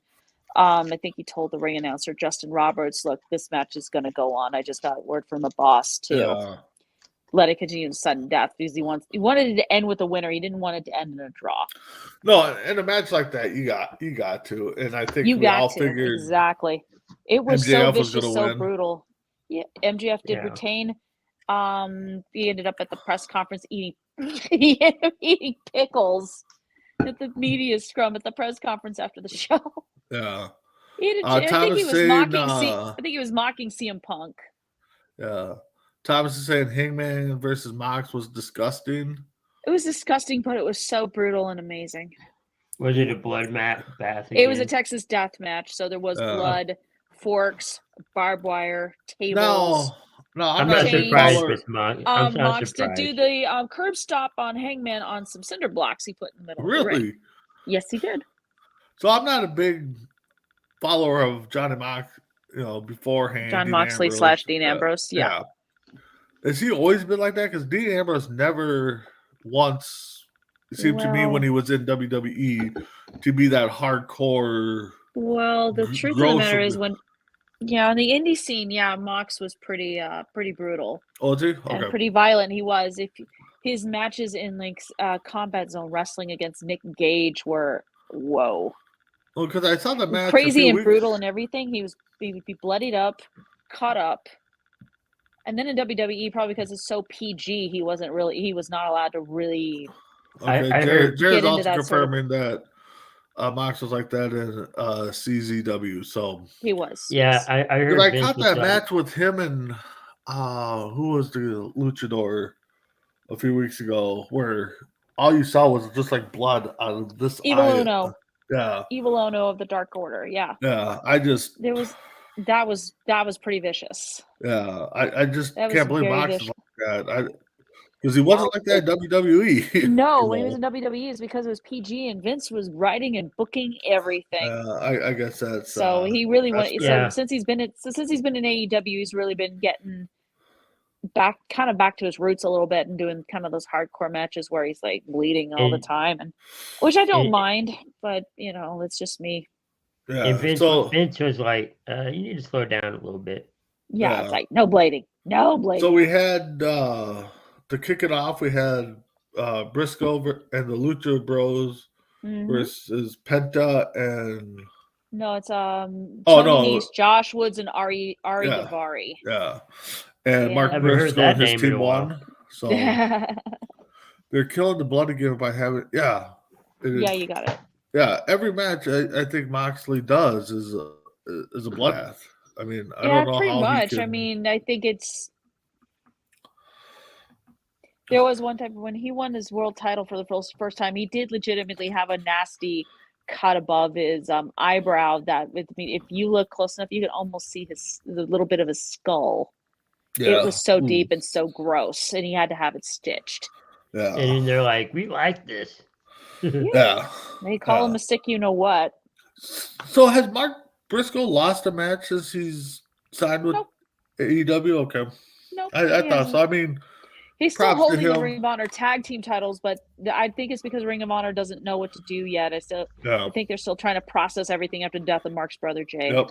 I think he told the ring announcer Justin Roberts, "Look, this match is going to go on. I just got word from the boss to let it continue in sudden death because he wanted it to end with a winner. He didn't want it to end in a draw. No, in a match like that, you got to, and I think You we all got to figured exactly. It was so MJF was vicious, gonna so win. brutal. Yeah, MJF did Yeah. retain. He ended up at the press conference eating pickles at the media scrum at the press conference after the show. Yeah. I think Thomas he was saying, mocking. I think he was mocking CM Punk. Yeah. Thomas is saying Hangman versus Mox was disgusting. It was disgusting, but it was so brutal and amazing. Was it a blood bath? It was a again? Texas death match, so there was Uh. blood, forks, barbed wire, tables. No, I'm I'm not not a big surprised follower. with Mox. I'm not Mox did surprised. do the curb stop on Hangman on some cinder blocks he put in the middle of the ring. Really? Yes, he did. So I'm not a big follower of Johnny Mox, beforehand. John Dean Moxley Ambrose. / Dean Ambrose. Yeah. Has he always been like that? Because Dean Ambrose never once, it seemed to me Well- when he was in WWE, to be that hardcore. Well, the truth of the matter is in the indie scene, Mox was pretty brutal Oh, is he? and Okay. pretty violent. He was. If his matches in Combat Zone Wrestling against Nick Gage were whoa, Well, because I saw the match. crazy a few and weeks- brutal and everything. He would be bloodied up, cut up. And then in WWE, probably because it's so PG, he was not allowed to really. Okay, I heard- Jared's Get into also that sort of- confirming that Mox was like that in CZW. So He was. Yeah, yes. I heard. because I Vince caught was that like, match with him and who was the luchador a few weeks ago, where all you saw was just like blood out of this Evil eye. Uno. Yeah, Evil Ono of the Dark Order. Yeah. yeah. I just That was pretty vicious. yeah. I just That was can't believe very Mox is vicious. like that. Because he wasn't like that in WWE. No, you when he know. was in WWE, it's because it was PG and Vince was writing and booking everything. I guess that's So he really wanted. Yeah. So since he's been in AEW, he's really been getting back to his roots a little bit and doing kind of those hardcore matches where he's like bleeding all the And- time, and which I don't and- mind, but it's just me. yeah. and Vince, So Vince was like, you need to slow down a little bit. Yeah, Yeah. it's like no blading. So we had to kick it off. We had Briscoe and the Lucha Bros Mhm. versus Penta and No, it's Oh, Tony no. Nese, Josh Woods, and Ari Yeah. Daivari. yeah, and Yeah. Mark Haven't heard Briscoe that and his name in team a while. won. So they're killing the blood again by having it is- Yeah, you got it. yeah. Every match I think Moxley does is a bloodbath. I mean, I Yeah, don't know pretty how much. He I can, mean, I think it's. There was one time when he won his world title for the first time, he did legitimately have a nasty cut above his eyebrow. If you look close enough, you can almost see the little bit of his skull. yeah, It was so Ooh, deep and so gross, and he had to have it stitched. Yeah, And then they're like, we like this. yeah. They call him a sick, you know what? So has Mark Briscoe lost a match since he's signed with Nope. AEW? Okay, Nope. I he thought hasn't. so. I mean, He's still props to holding the him. Ring of Honor tag team titles, but I think it's because Ring of Honor doesn't know what to do yet. yeah, I think they're still trying to process everything after the death of Mark's brother Jay. yep.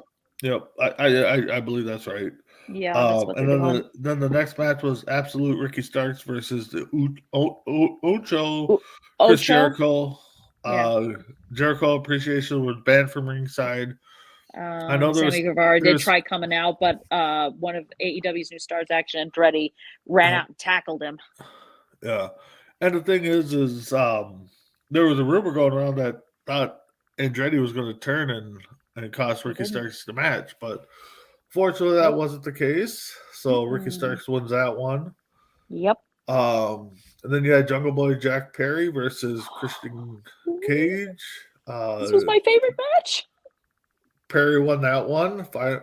I believe that's right. Yeah, that's what they're and doing. then the next match was Absolute Ricky Starks versus the Ocho Chris Ocho? Jericho. Yeah. Jericho Appreciation was banned from ringside. I know there Sammy Guevara did there's- try coming out, but one of AEW's new stars, Action Andretti, ran Yeah. out and tackled him. Yeah, and the thing is there was a rumor going around that thought Andretti was going to turn and cost Ricky didn't. Starks the match, but fortunately that Nope. wasn't the case. So Ricky Mm-mm. Starks wins that one. Yep. And then you had Jungle Boy Jack Perry versus Christian Cage. This was my favorite match. Perry won that one.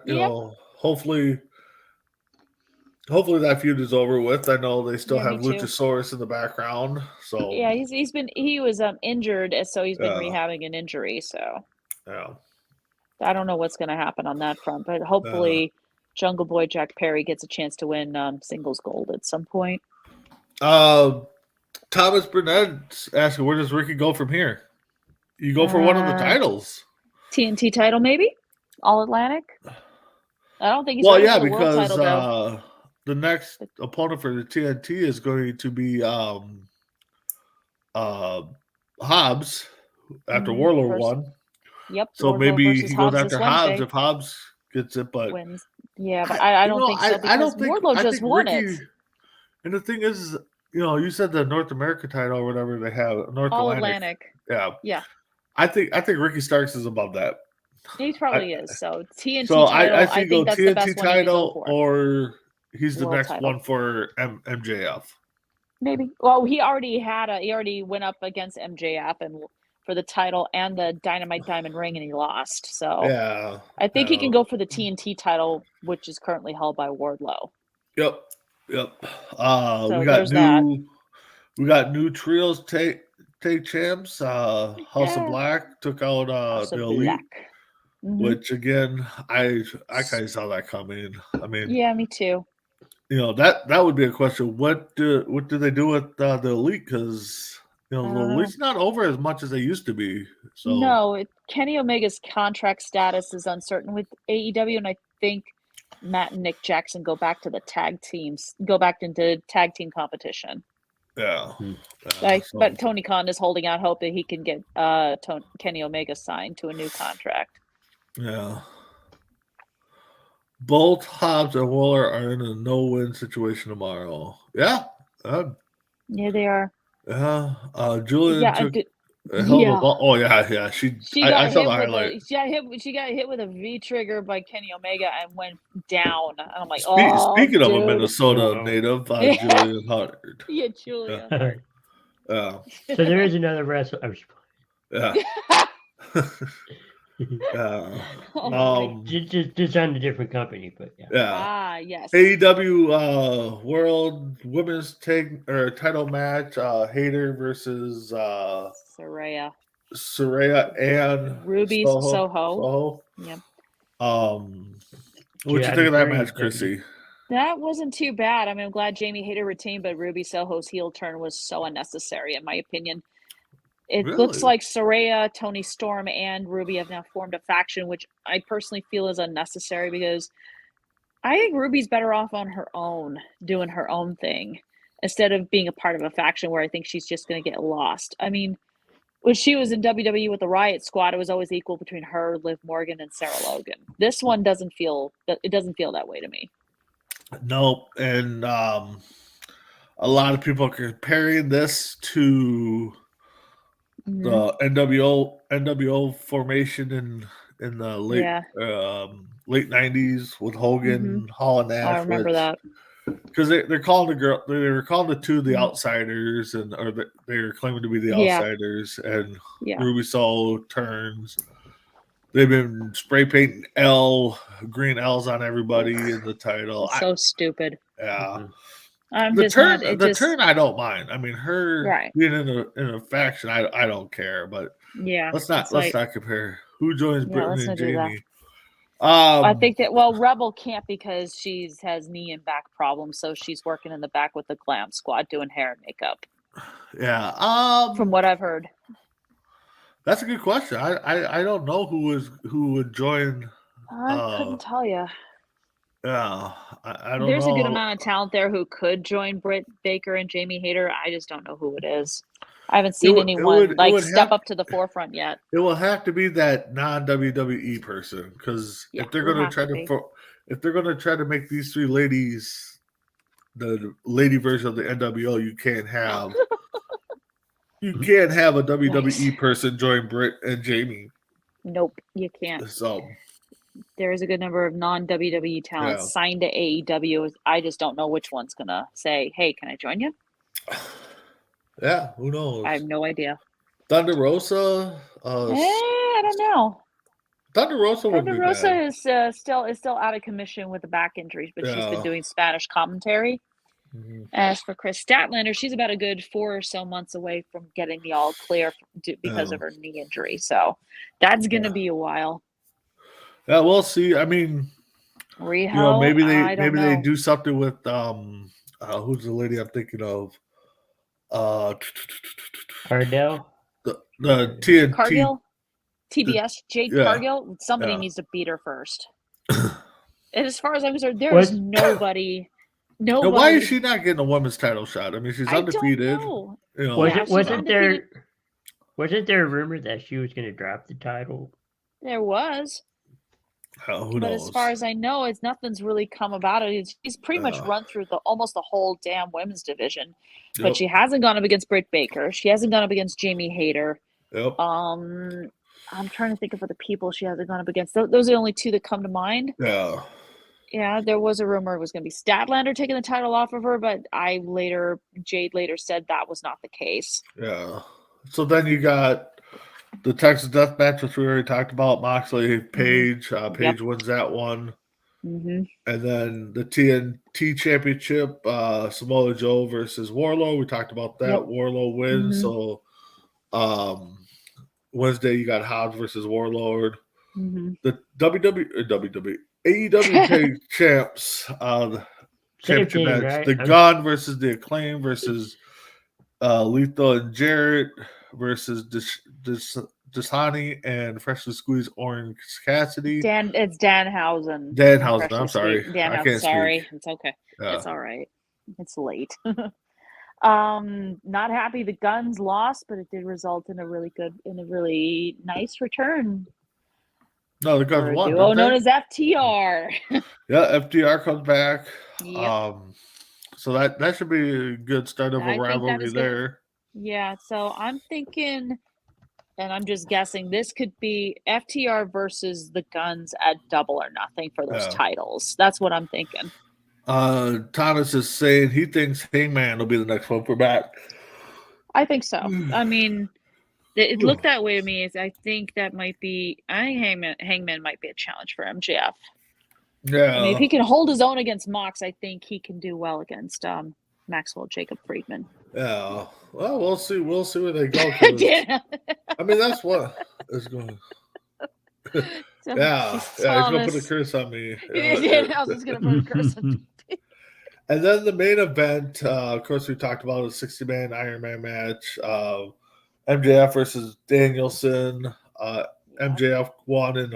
You Yep. know, hopefully that feud is over with. I know they still Yeah, have me too. Luchasaurus in the background. So Yeah, he was injured, so he's been Yeah. rehabbing an injury. So yeah. I don't know what's going to happen on that front, but hopefully Jungle Boy Jack Perry gets a chance to win singles gold at some point. Thomas Burnett asking, where does Ricky go from here? You go for one of the titles. TNT title, maybe All Atlantic. I don't think he's Well, ready yeah, for the world because title though. the next opponent for the TNT is going to be Hobbs after Warlord Versus- won. Yep. So Wardlow maybe versus he goes Hobbs after this Hobbs Wednesday. if Hobbs gets it, but Wins. Yeah, but I don't think so because Wardlow just won it. And the thing is, you said the North America title or whatever they have, North All Atlantic. Atlantic. Yeah. Yeah. I think Ricky Starks is above that. He probably is. So TNT So title, I I think think that's the TNT best one to go title for. or he's the World next title. one for MJF. Maybe. Well, he already went up against MJF and for the title and the Dynamite Diamond Ring, and he lost. So Yeah. I think he can go for the TNT title, which is currently held by Wardlow. Yep. We got there's that. we got new trios take champs. House Yeah. of Black took out House the of Elite, Black. Mhm. which again I kind of saw that coming. I mean, Yeah, me too. that would be a question. What do they do with the Elite? Because the Elite's not over as much as they used to be. So No, Kenny Omega's contract status is uncertain with AEW, and I think Matt and Nick Jackson go back to the tag teams, go back into tag team competition. yeah. Hmm. So- But Tony Khan is holding out hope that he can get Kenny Omega signed to a new contract. yeah. Both Hobbs and Waller are in a no-win situation tomorrow. Yeah. Yeah, they are. Julian Yeah, took a hell of a yeah. ball. Oh, yeah. She I got saw hit the with highlight. she got hit with a V trigger by Kenny Omega and went down. And I'm like, oh, Speaking of a dude. Minnesota Wow. native, Yeah. Julian Huntard. Yeah, Julia Hart. Yeah. So there is another wrestler. I'm just Yeah. Oh my. just on a different company, but yeah. Ah, yes. AEW World Women's Title match. Hayter versus Saraya. Saraya and Ruby Soho. Yep. What you think of that match, Chrissy? That wasn't too bad. I mean, I'm glad Jamie Hayter retained, but Ruby Soho's heel turn was so unnecessary, in my opinion. It looks Really? like Saraya, Tony Storm, and Ruby have now formed a faction, which I personally feel is unnecessary because I think Ruby's better off on her own, doing her own thing, instead of being a part of a faction where I think she's just going to get lost. I mean, when she was in WWE with the Riot Squad, it was always equal between her, Liv Morgan, and Sarah Logan. This one doesn't feel that way to me. Nope. And a lot of people are comparing this to the NWO formation in the late Yeah. late 90s with Hogan, Hall, and Nash. I remember that. Because they were calling the two the outsiders, they were claiming to be the outsiders, and Ruby Soho turns. They've been spray painting green L's on everybody in the title. So stupid. Yeah. The turn I don't mind. I mean, her being in a faction, I don't care. But let's not compare who joins Brittany and Jamie. I think that Rebel can't because she has knee and back problems, so she's working in the back with the Glam Squad doing hair and makeup. Yeah. From what I've heard. That's a good question. I don't know who would join. I couldn't tell you. Yeah, I don't know. There's a good amount of talent there who could join Britt Baker and Jamie Hayter. I just don't know who it is. I haven't seen anyone step up to the forefront yet. It will have to be that non-WWE person because if they're going to try to make these three ladies the lady version of the NWO, you can't have a WWE person join Britt and Jamie. Nope, you can't. So there is a good number of non-WWE talents signed to AEW. I just don't know which one's gonna say, "Hey, can I join you?" Yeah, who knows? I have no idea. Thunder Rosa. I don't know. Thunder Rosa is still out of commission with the back injuries, but she's been doing Spanish commentary. Mm-hmm. As for Chris Statlander, she's about a good 4 or so months away from getting the all clear because of her knee injury. So that's going to be a while. Yeah, we'll see. I mean, Riho, maybe they do something with who's the lady I'm thinking of? Cardell. The TNT. Cargill, TBS, Jade Cargill. Somebody needs to beat her first. And as far as I'm concerned, there is nobody. Now, why is she not getting a women's title shot? I mean, she's undefeated. Wasn't there a rumor that she was going to drop the title? There was. Who knows? But as far as I know, nothing's really come about it. She's pretty much run through almost the whole damn women's division. But she hasn't gone up against Britt Baker. She hasn't gone up against Jamie Hayter. Yep. I'm trying to think of other people she hasn't gone up against. Those are the only two that come to mind. Yeah. Yeah, there was a rumor it was going to be Statlander taking the title off of her, but Jade later said that was not the case. Yeah. So then you got the Texas Death Match, which we already talked about. Moxley, Paige. Paige wins that one. Mm-hmm. And then the TNT Championship, Samoa Joe versus Wardlow. We talked about that. Yep. Wardlow wins. So Wednesday you got Hobbs versus Warlord. Mm-hmm. The AEW champs, the championship match. Right? The Gun versus the Acclaim versus Lethal and Jarrett versus Dasani and Freshly Squeezed Orange Cassidy. It's Danhausen. Danhausen. I'm sorry. Sorry. It's okay. Yeah. It's all right. It's late. Not happy the Guns lost, but it did result in a really nice return. No, the Guns for a won. duo didn't known they? as FTR. Yeah, FDR comes back. Yep. So that should be a good start of I a think that rivalry is gonna- there. Yeah, so I'm thinking, and I'm just guessing, this could be FTR versus the Guns at Double or Nothing for those Yeah. titles. That's what I'm thinking. Thomas is saying he thinks Hangman will be the next one for back. I think so. I mean, it looked that way to me. I think that might be. I think Hangman might be a challenge for MJF. Yeah. I mean, if he can hold his own against Mox, I think he can do well against Maxwell Jacob Friedman. Yeah. Well, we'll see. We'll see where they go. 'Cause, Yeah. I mean, that's what is going. So, Yeah. he's He's telling gonna put a us- curse on me. I was just gonna put a curse on. And then the main event, of course, we talked about a 60-man Iron Man match. MJF versus Danielson. MJF won in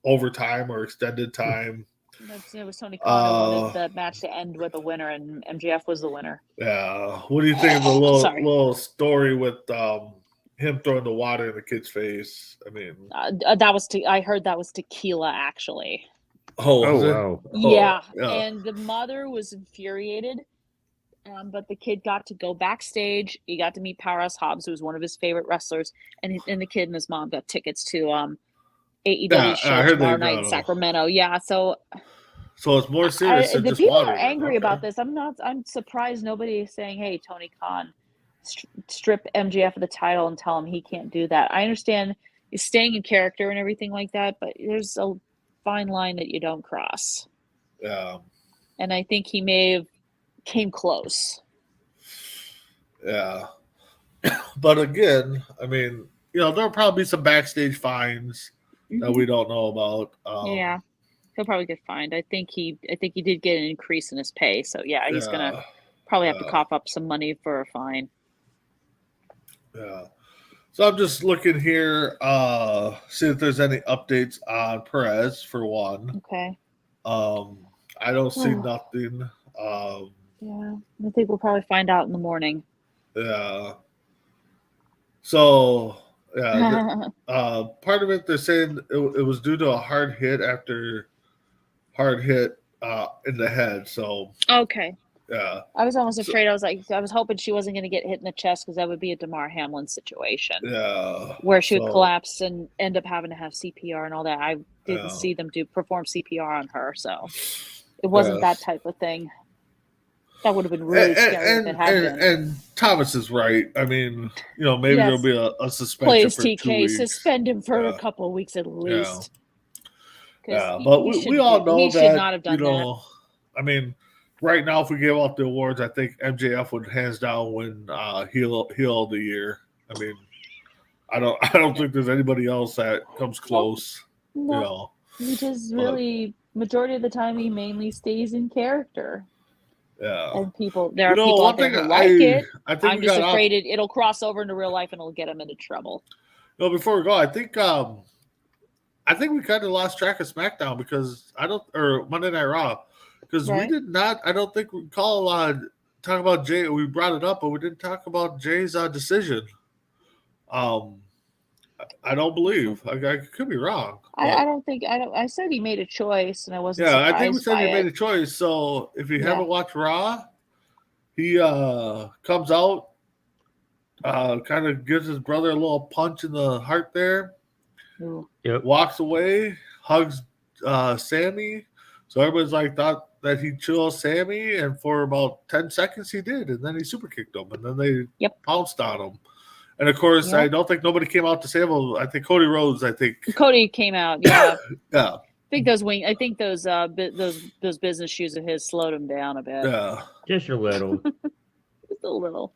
overtime or extended time. It was Tony Khan who wanted the match to end with a winner, and MJF was the winner. Yeah. What do you think of the little story with him throwing the water in the kid's face? I mean, that was I heard that was tequila, actually. oh was it? wow. Yeah, yeah. and the mother was infuriated, but the kid got to go backstage. He got to meet Powerhouse Hobbs, who was one of his favorite wrestlers, and the kid and his mom got tickets to AEW show tomorrow night in Sacramento. Yeah, so it's more serious than the just people water. are angry Okay. about this. I'm surprised nobody is saying, "Hey, Tony Khan, strip MJF of the title and tell him he can't do that." I understand he's staying in character and everything like that, but there's a fine line that you don't cross. Yeah. And I think he may have came close. Yeah. But again, I mean, there'll probably be some backstage fines that we don't know about. Yeah. He'll probably get fined. I think he did get an increase in his pay. So yeah, he's gonna probably have to cough up some money for a fine. Yeah. So I'm just looking here, see if there's any updates on Perez for one. Okay. I don't see nothing. Yeah. I think we'll probably find out in the morning. Yeah. So yeah, part of it they're saying it was due to a hard hit in the head. So Okay. yeah. I was almost afraid. I was hoping she wasn't going to get hit in the chest, because that would be a DeMar Hamlin situation. Yeah. Where she would collapse and end up having to have CPR and all that. I didn't see them perform CPR on her, so it wasn't that type of thing. That would have been really scary if it had been. And Thomas is right. I mean, maybe Yes. there'll be a suspension Plays for 2 TK, weeks. suspend him for a couple of weeks at least. Yeah, but we all know that, should not have done that. I mean, right now, if we gave out the awards, I think MJF would hands down win heel of the year. I mean, I don't think there's anybody else that comes close. No. He just really, majority of the time, he mainly stays in character. Yeah. And there are people out there who like it. I think I'm just afraid it'll cross over into real life and it'll get him into trouble. No, before we go, I think we kind of lost track of SmackDown or Monday Night Raw, because we did not. I don't think we talk about Jay. We brought it up, but we didn't talk about Jay's decision. I don't believe. I could be wrong. I don't think. I said he made a choice, and I wasn't. Yeah, surprised I think we said by he made a choice. So if you haven't watched Raw, he comes out, kind of gives his brother a little punch in the heart there. Yep. Walks away, hugs Sammy. So everybody's thought that he'd chill Sammy, and for about 10 seconds he did, and then he super kicked him, and then they pounced on him. And of course, I don't think nobody came out to save him. I think Cody Rhodes. Cody came out. Yeah. Yeah. I think those business shoes of his slowed him down a bit. Yeah. Just a little. Just a little.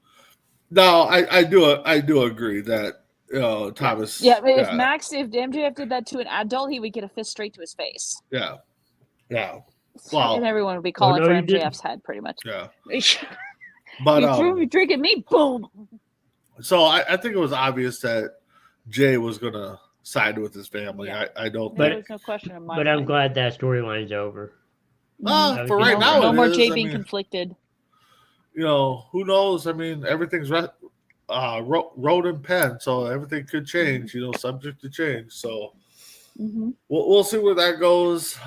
No, I do agree that Thomas. Yeah, if MJF did that to an adult, he would get a fist straight to his face. Yeah. Yeah. Wow. And everyone would be calling for MJF's head, pretty much. Yeah. But you threw me drinking me, boom. So I think it was obvious that Jay was gonna side with his family. Yeah. I don't. There was no question in my mind. But I'm glad that storyline's over. For right now, no more is. Jay being conflicted. Who knows? I mean, everything's wrote in pen, so everything could change. Subject to change. So, Hmm. we'll see where that goes.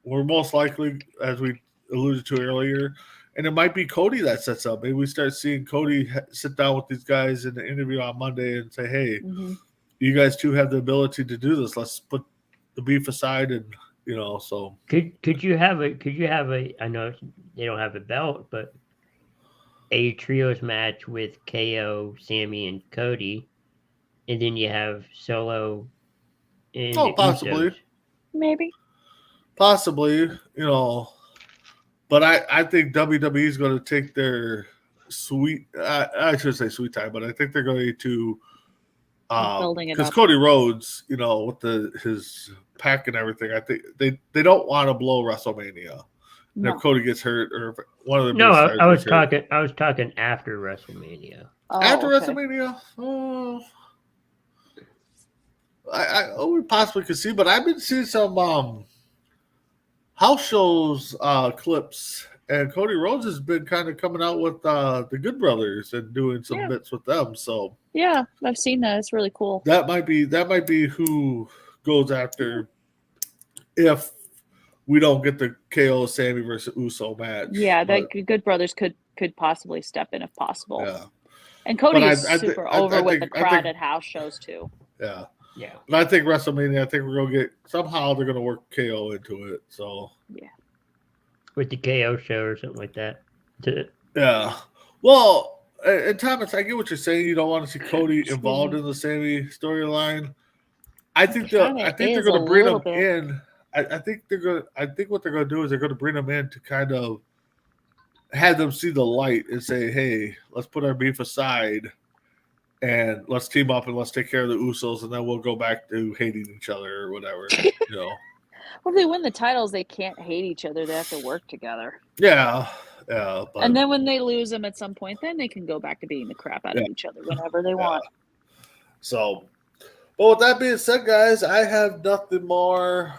We're most likely, as we alluded to earlier, and it might be Cody that sets up. Maybe we start seeing Cody sit down with these guys in the interview on Monday and say, "Hey, Hmm. you guys two have the ability to do this. Let's put the beef aside." And so Could you have a I know they don't have a belt, but a trios match with KO, Sammy, and Cody, and then you have Solo and the possibly, Usos. Maybe. but I think WWE is going to take their sweet. I should say sweet time, but I think they're going to. Building it Because up. Cody Rhodes, with his pack and everything, I think they don't want to blow WrestleMania. And No. if Cody gets hurt or if one of the No, big stars I was gets hurt. talking after WrestleMania. Oh, After okay. WrestleMania, I we possibly could see, but I've been seeing some house shows clips, and Cody Rhodes has been kind of coming out with the Good Brothers and doing some Yeah. bits with them. So Yeah, I've seen that. It's really cool. that might be who goes after if we don't get the KO Sammy versus Uso match. Yeah, but, the Good Brothers could possibly step in if possible. yeah, And Cody But is I thi- super I- over I with think- the I crowd think- at house shows too. yeah. Yeah. But I think WrestleMania. I think we're gonna get somehow they're gonna work KO into it. So With the KO show or something like that. yeah. Well, and Thomas, I get what you're saying. You don't want to see Cody Excuse involved me. in the Sammy storyline. I think Kinda they're is going a to bring little him bit. in. I think what they're going to do is they're going to bring him in to kind of have them see the light and say, "Hey, let's put our beef aside and let's team up and let's take care of the Usos, and then we'll go back to hating each other or whatever." Well, if they win the titles, they can't hate each other. They have to work together. Yeah. But, And then when they lose them at some point, then they can go back to beating the crap out of Yeah. each other whenever they want. So, but with that being said, guys, I have nothing more.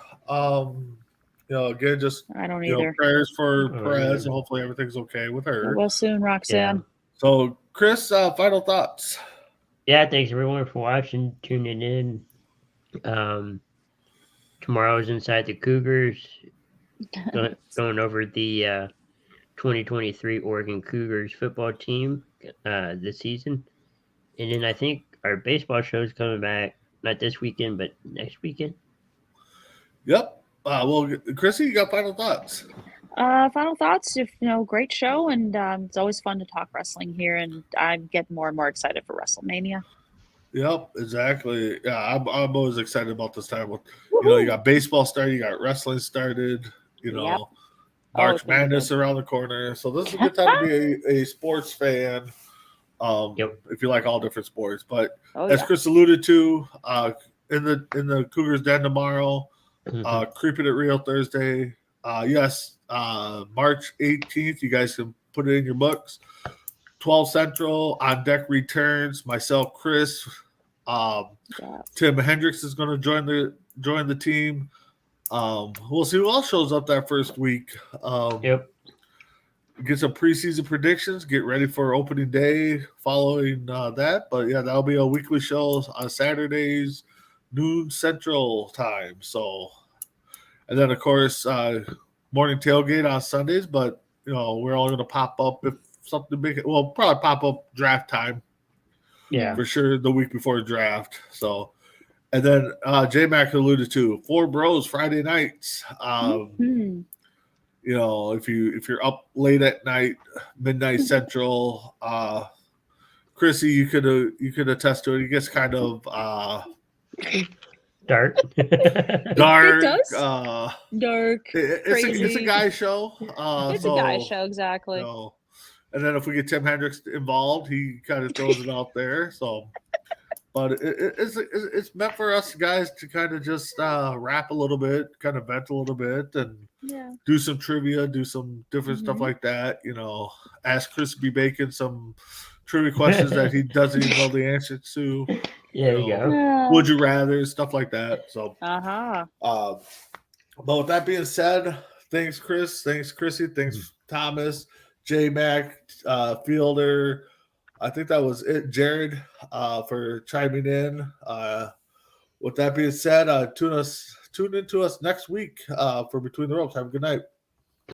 Again, just I don't either. prayers for Oh, Perez, yeah. and hopefully everything's okay with her. Well, soon, Roxanne. So, Chris, final thoughts. Yeah, thanks everyone for watching, tuning in. Tomorrow's Inside the Cougars, going over the 2023 Oregon Cougars football team this season. And then I think our baseball show is coming back, not this weekend, but next weekend. Yep. Well, Chrissy, you got final thoughts? Final thoughts. Great show, and it's always fun to talk wrestling here, and I'm getting more and more excited for WrestleMania. Yep, exactly. Yeah, I'm always excited about this time. You got baseball started, you got wrestling started. Yep. March it's gonna be Madness around the corner, so this is a good time to be a sports fan. Yep. If you like all different sports, but Oh, as yeah. Chris alluded to, in the Cougars Den tomorrow, Mhm. Creeping It Real Thursday. Yes, March 18th. You guys can put it in your books. 12 Central on deck returns. Myself, Chris, Yeah. Tim Hendricks is going to join the team. We'll see who else shows up that first week. Yep. Get some preseason predictions. Get ready for opening day following that. But yeah, that'll be a weekly show on Saturdays, noon Central time. So, and then of course morning tailgate on Sundays. But we're all going to pop up if something big. Well, probably pop up draft time Yeah. for sure the week before draft. So, and then J Mac alluded to 4 Bros Friday nights. Mhm. If you're up late at night, midnight Central, Chrissy, you could attest to it. It gets kind of Dark. dark. does. Dark. It's a Crazy. guy show. It's a guy show, exactly. And then if we get Tim Hendricks involved, he kind of throws it out there. So, but it's meant for us guys to kind of just rap a little bit, kind of vent a little bit, and Yeah. do some trivia, do some different stuff Mhm. like that. Ask Crispy Bacon some trivia questions that he doesn't even know the answer to. There you go. Uh Would you rather, stuff like that. So, huh. but with that being said, thanks, Chris. Thanks, Chrissy. Thanks, Thomas, J Mac, Fielder. I think that was it, Jared, for chiming in. With that being said, tune into us next week for Between the Ropes. Have a good night.